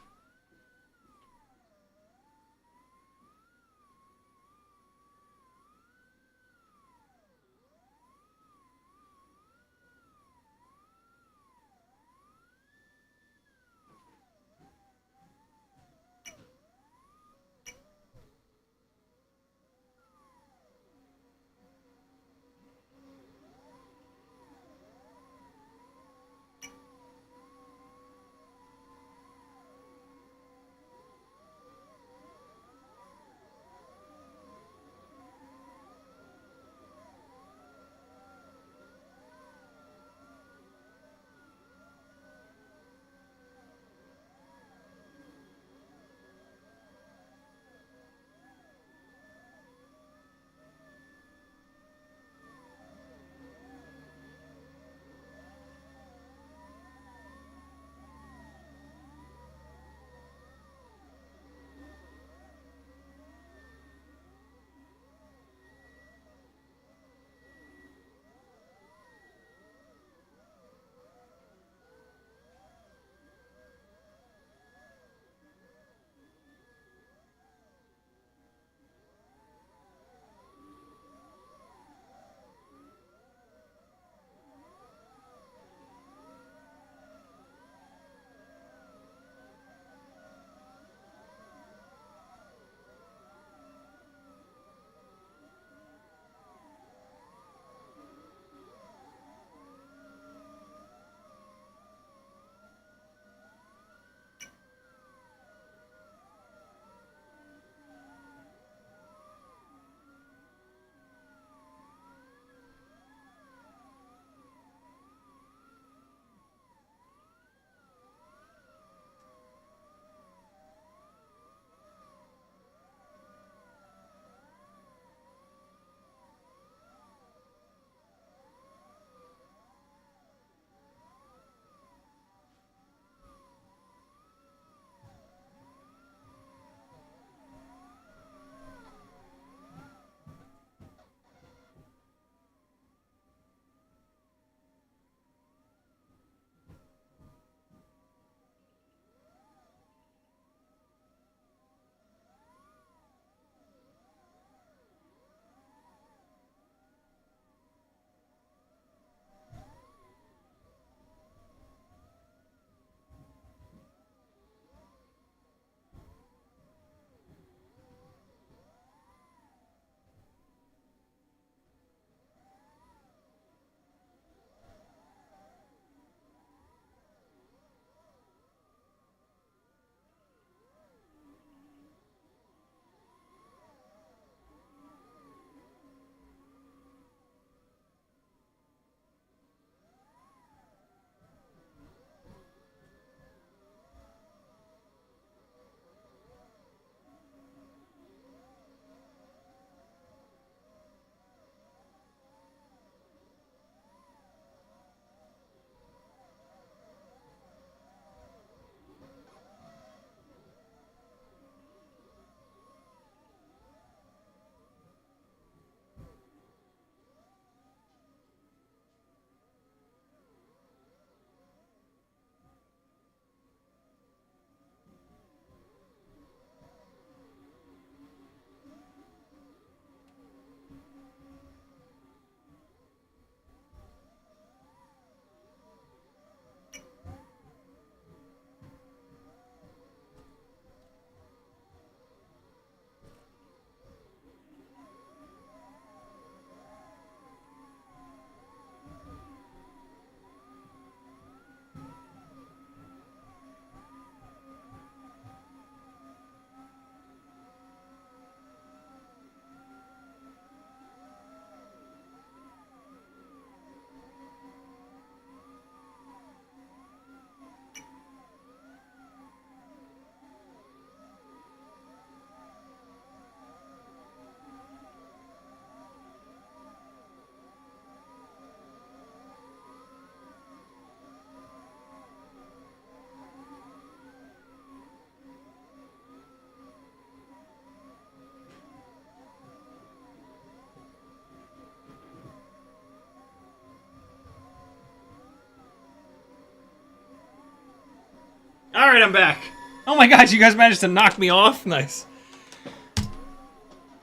Alright, I'm back. Oh my god, you guys managed to knock me off? Nice.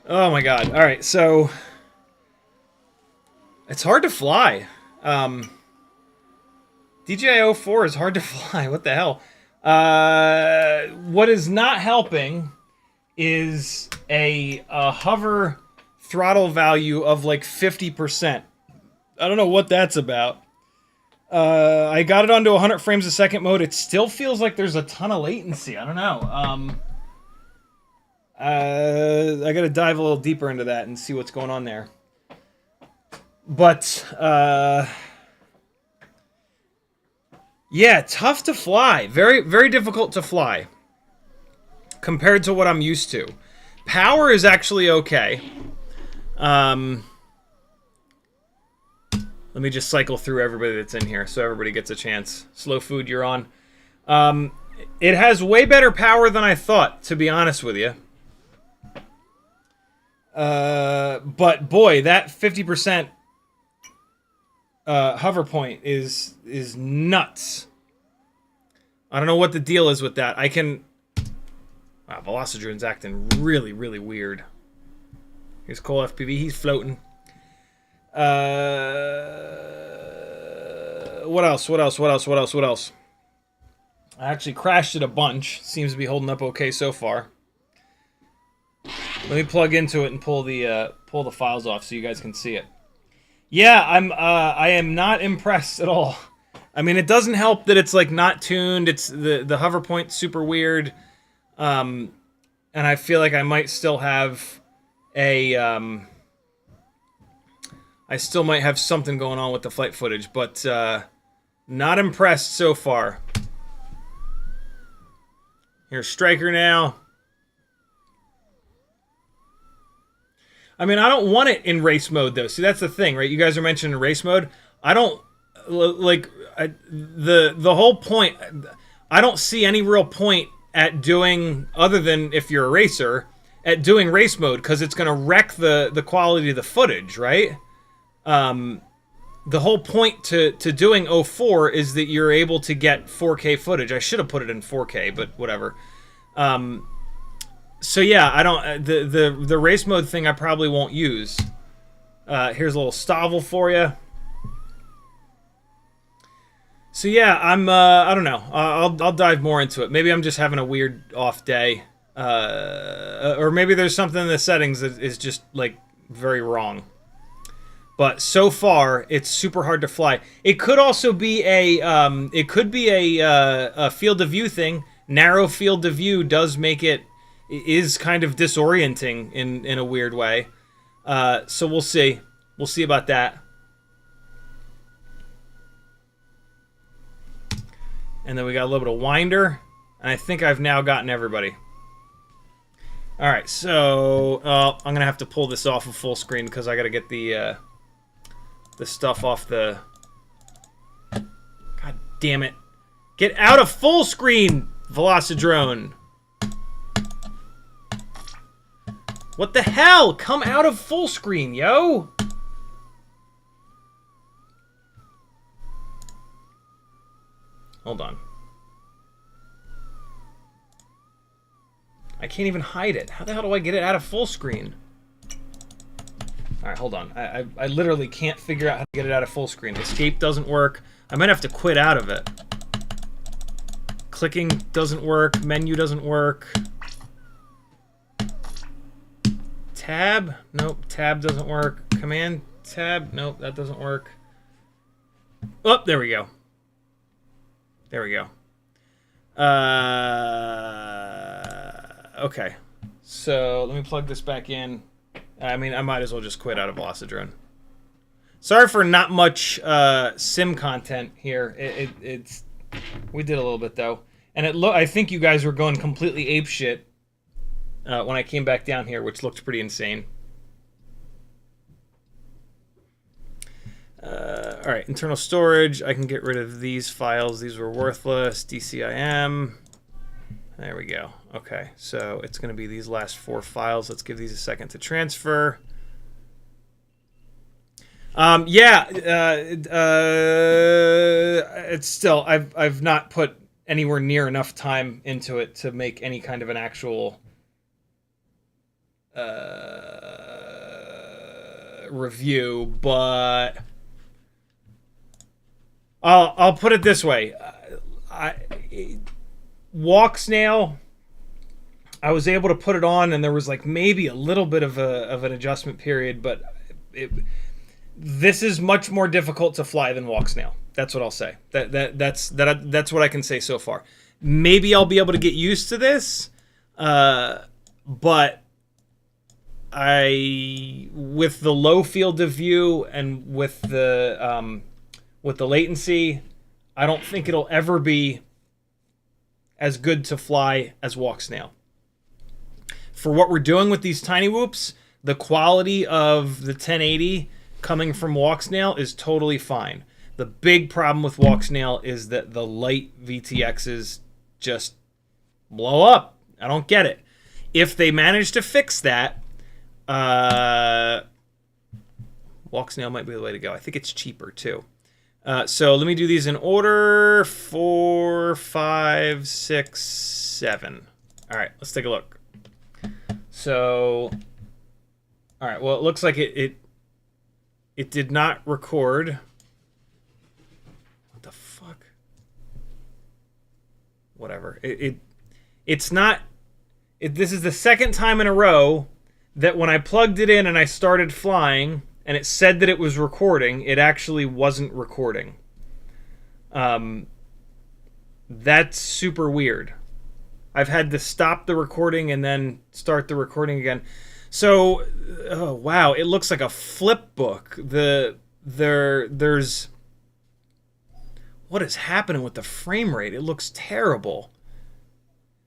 Oh my god. Alright, so... It's hard to fly. DJI O4 is hard to fly. What the hell? What is not helping is a hover throttle value of like 50%. I don't know what that's about. I got it onto 100 frames a second mode. It still feels like there's a ton of latency. I don't know. I gotta dive a little deeper into that and see what's going on there. But, yeah, tough to fly. Very, very difficult to fly compared to what I'm used to. Power is actually okay. Let me just cycle through everybody that's in here so everybody gets a chance. Slow Food, you're on. It has way better power than I thought, to be honest with you. But boy, that 50% hover point is nuts. I don't know what the deal is with that. I can... Wow, Velocidrone's acting really, really weird. Here's CiottiFPV. He's floating. What else? What else? What else? What else? What else? I actually crashed it a bunch. Seems to be holding up okay so far. Let me plug into it and pull the files off so you guys can see it. Yeah, I am not impressed at all. I mean, it doesn't help that it's like not tuned. It's the hover point's super weird. And I feel like I might still have a I still might have something going on with the flight footage, but not impressed so far. Here's Striker now. I mean, I don't want it in race mode, though. See, that's the thing, right? You guys are mentioning race mode. I don't, like, the whole point, I don't see any real point at doing, other than if you're a racer, at doing race mode, because it's going to wreck the quality of the footage, right? The whole point to doing O4 is that you're able to get 4K footage. I should have put it in 4K, but whatever. So yeah, I don't the race mode thing I probably won't use. Here's a little Stavel for you. So yeah, I don't know. I'll dive more into it. Maybe I'm just having a weird off day, or maybe there's something in the settings that is just like very wrong. But so far, it's super hard to fly. It could also be a field of view thing. Narrow field of view does make it is kind of disorienting in a weird way. So we'll see. We'll see about that. And then we got a little bit of winder. And I think I've now gotten everybody. Alright, so I'm going to have to pull this off of full screen because I got to get the stuff off the... God damn it. Get out of full screen, Velocidrone. What the hell? Come out of full screen, yo! Hold on. I can't even hide it. How the hell do I get it out of full screen? Alright, hold on. I literally can't figure out how to get it out of full screen. Escape doesn't work. I might have to quit out of it. Clicking doesn't work. Menu doesn't work. Tab? Nope. Tab doesn't work. Command tab? Nope, that doesn't work. Oh, there we go. There we go. Okay. So, let me plug this back in. I mean, I might as well just quit out of Velocidrone. Sorry for not much sim content here. It's we did a little bit, though. And I think you guys were going completely apeshit when I came back down here, which looked pretty insane. Alright, internal storage. I can get rid of these files. These were worthless. DCIM. There we go. Okay, so it's going to be these last 4 files. Let's give these a second to transfer. It's still... I've not put anywhere near enough time into it to make any kind of an actual review, but I'll put it this way. Walk snail, I was able to put it on, and there was like maybe a little bit of an adjustment period, but this is much more difficult to fly than walk snail. That's what I'll say. That's what I can say so far. Maybe I'll be able to get used to this, but with the low field of view and with the latency, I don't think it'll ever be as good to fly as walk snail. For what we're doing with these tiny whoops, the quality of the 1080 coming from walk snail is totally fine. The big problem with walk snail is that the light VTXs just blow up. I don't get it. If they manage to fix that, walk snail might be the way to go. I think it's cheaper too. So let me do these in order. 4, 5, 6, 7. All right, let's take a look. So, all right. Well, it looks like it did not record. What the fuck? Whatever. It's not. This is the second time in a row that when I plugged it in and I started flying, and it said that it was recording, it actually wasn't recording. That's super weird. I've had to stop the recording and then start the recording again. So, oh wow, it looks like a flip book. There's what is happening with the frame rate? It looks terrible.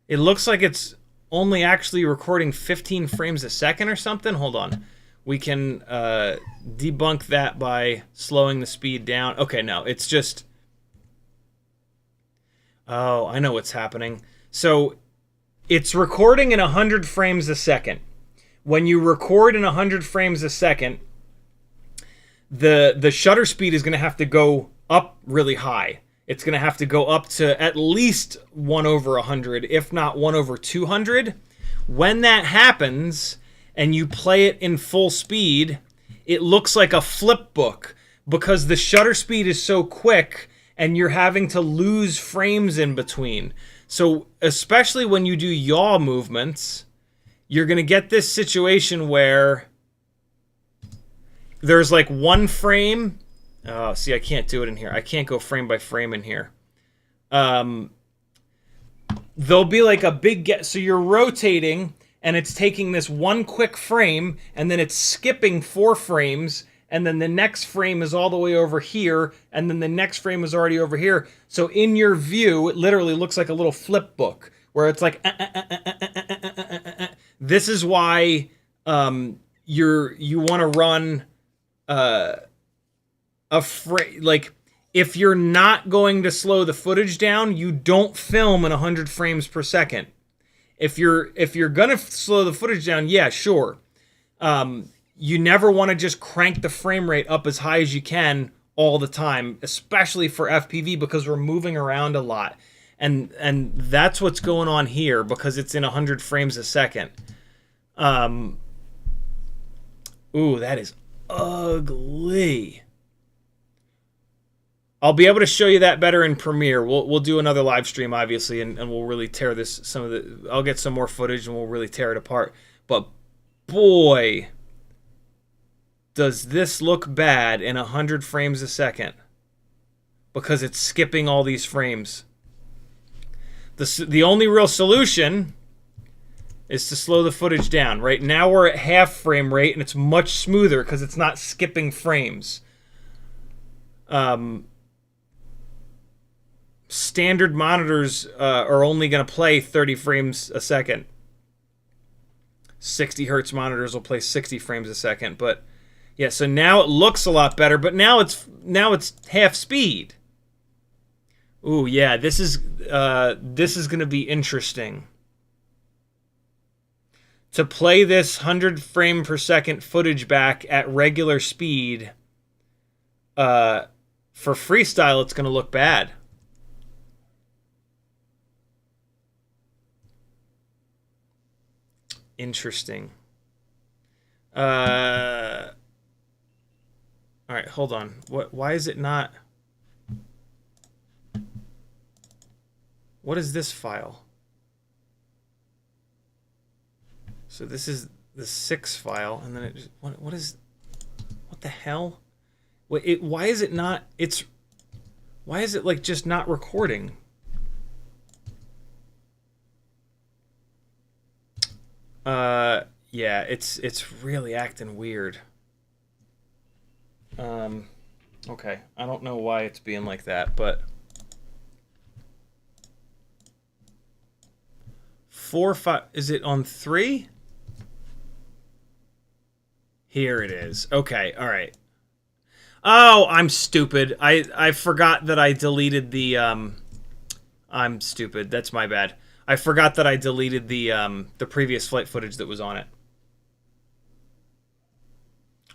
It looks like it's only actually recording 15 frames a second or something. Hold on. We can debunk that by slowing the speed down. Okay, no, it's just... Oh, I know what's happening. So, it's recording in 100 frames a second. When you record in 100 frames a second, the shutter speed is going to have to go up really high. It's going to have to go up to at least 1 over 100, if not 1 over 200. When that happens, and you play it in full speed, it looks like a flip book because the shutter speed is so quick and you're having to lose frames in between. So especially when you do yaw movements, you're going to get this situation where there's like one frame. Oh, see, I can't do it in here. I can't go frame by frame in here. There'll be like a big so you're rotating, and it's taking this one quick frame, and then it's skipping 4 frames, and then the next frame is all the way over here, and then the next frame is already over here. So in your view, it literally looks like a little flip book, where it's like... This is why you want to run like, if you're not going to slow the footage down, you don't film in 100 frames per second. If you're gonna slow the footage down, yeah, sure. You never want to just crank the frame rate up as high as you can all the time, especially for FPV, because we're moving around a lot. And that's what's going on here, because it's in 100 frames a second. Ooh, that is ugly. I'll be able to show you that better in Premiere. We'll do another live stream, obviously, and we'll really tear this. I'll get some more footage and we'll really tear it apart. But boy, does this look bad in 100 frames a second, because it's skipping all these frames. The only real solution is to slow the footage down. Right now we're at half frame rate, and it's much smoother because it's not skipping frames. Standard monitors are only going to play 30 frames a second. 60 hertz monitors will play 60 frames a second. But yeah, so now it looks a lot better, but now it's half speed. Ooh, yeah, this is going to be interesting. To play this 100 frame per second footage back at regular speed, for freestyle, it's going to look bad. Interesting. All right, hold on. Why is it not? What is this file? So this is the 6 file, and then it just, what the hell? Why is it not? Why is it like just not recording? Yeah, it's really acting weird. Okay, I don't know why it's being like that, but 4, 5, is it on 3? Here it is. Okay, all right. Oh, I'm stupid. I forgot that I deleted the I'm stupid. That's my bad. I forgot that I deleted the previous flight footage that was on it.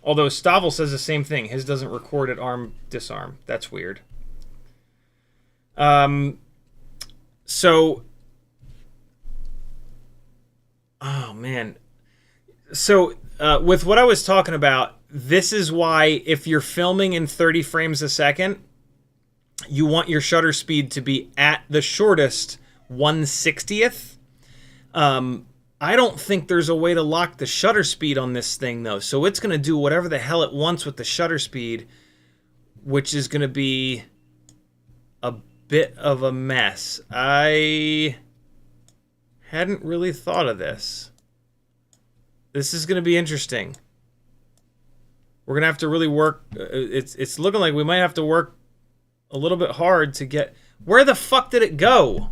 Although Stavel says the same thing. His doesn't record at arm disarm. That's weird. So, oh man. So with what I was talking about, this is why if you're filming in 30 frames a second, you want your shutter speed to be at the shortest 1/60th. I don't think there's a way to lock the shutter speed on this thing, though. So it's going to do whatever the hell it wants with the shutter speed, which is going to be a bit of a mess. I hadn't really thought of this. This is going to be interesting. We're going to have to really work. It's looking like we might have to work a little bit hard to get... Where the fuck did it go?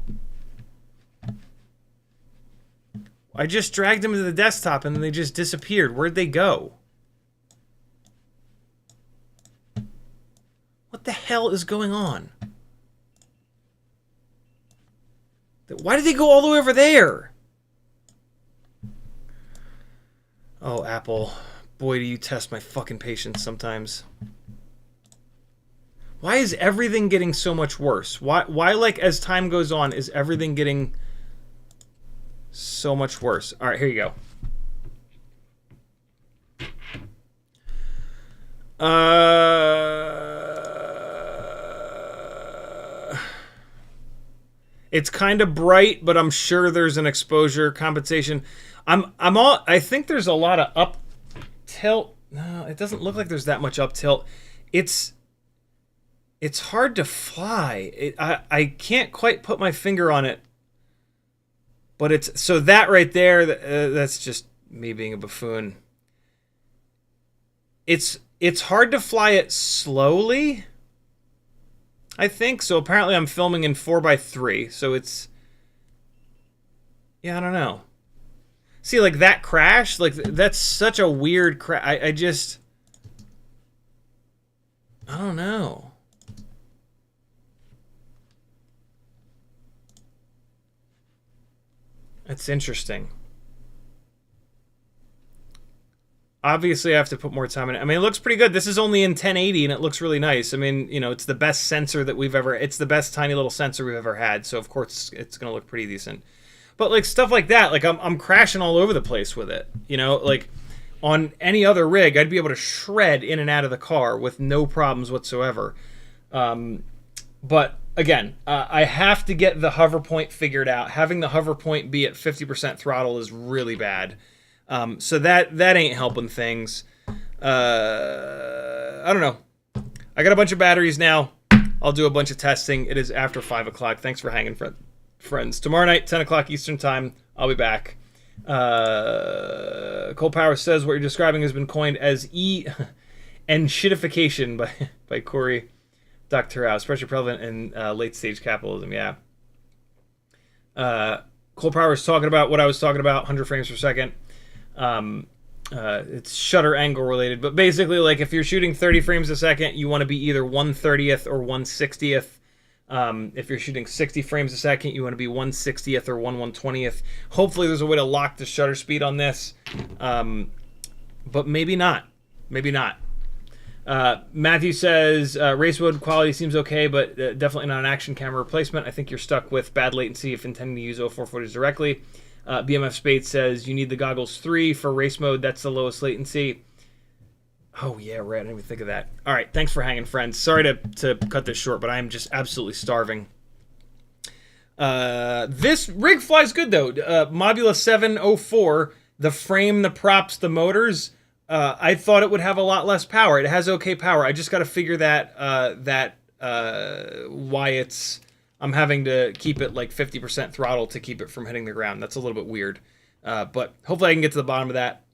I just dragged them to the desktop and then they just disappeared. Where'd they go? What the hell is going on? Why did they go all the way over there? Oh, Apple. Boy, do you test my fucking patience sometimes. Why is everything getting so much worse? Why like, as time goes on, is everything getting so much worse? All right, here you go. It's kind of bright, but I'm sure there's an exposure compensation. I think there's a lot of up tilt. No, it doesn't look like there's that much up tilt. It's hard to fly. I can't quite put my finger on it. But it's, so that right there, that's just me being a buffoon. It's hard to fly it slowly, I think. So apparently I'm filming in 4:3, so it's... Yeah, I don't know. See, like that crash, like that's such a weird crash. I don't know. That's interesting. Obviously, I have to put more time in it. I mean, it looks pretty good. This is only in 1080, and it looks really nice. I mean, you know, it's the best sensor that we've ever... It's the best tiny little sensor we've ever had, so of course it's going to look pretty decent. But, like, stuff like that, like, I'm crashing all over the place with it. You know, like, on any other rig, I'd be able to shred in and out of the car with no problems whatsoever. But... Again, I have to get the hover point figured out. Having the hover point be at 50% throttle is really bad. So that ain't helping things. I don't know. I got a bunch of batteries now. I'll do a bunch of testing. It is after 5 o'clock. Thanks for hanging, friends. Tomorrow night, 10 o'clock Eastern Time, I'll be back. Cole Power says what you're describing has been coined as and shitification by Corey. Dr. House, especially prevalent in late-stage capitalism, yeah. Cole Power is talking about what I was talking about, 100 frames per second. It's shutter angle related, but basically, like, if you're shooting 30 frames a second, you want to be either 1/30th or 1/60th. If you're shooting 60 frames a second, you want to be 1/60th or 1/120th. Hopefully, there's a way to lock the shutter speed on this, but maybe not. Maybe not. Matthew says race mode quality seems okay, but definitely not an action camera replacement. I think you're stuck with bad latency if intending to use O4 footage directly. BMF Spade says you need the goggles 3 for race mode. That's the lowest latency. Oh, yeah, right. I didn't even think of that. All right, thanks for hanging, friends. Sorry to cut this short, but I am just absolutely starving. This rig flies good, though. Modula 704, the frame, the props, the motors, I thought it would have a lot less power. It has okay power. I just got to figure that why I'm having to keep it like 50% throttle to keep it from hitting the ground. That's a little bit weird. But hopefully I can get to the bottom of that.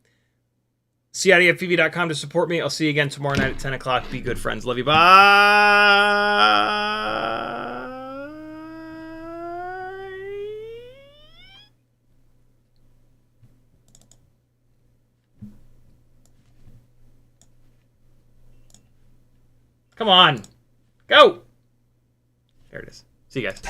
CiottiFPV.com to support me. I'll see you again tomorrow night at 10 o'clock. Be good, friends. Love you. Bye. Come on. Go. There it is. See you guys.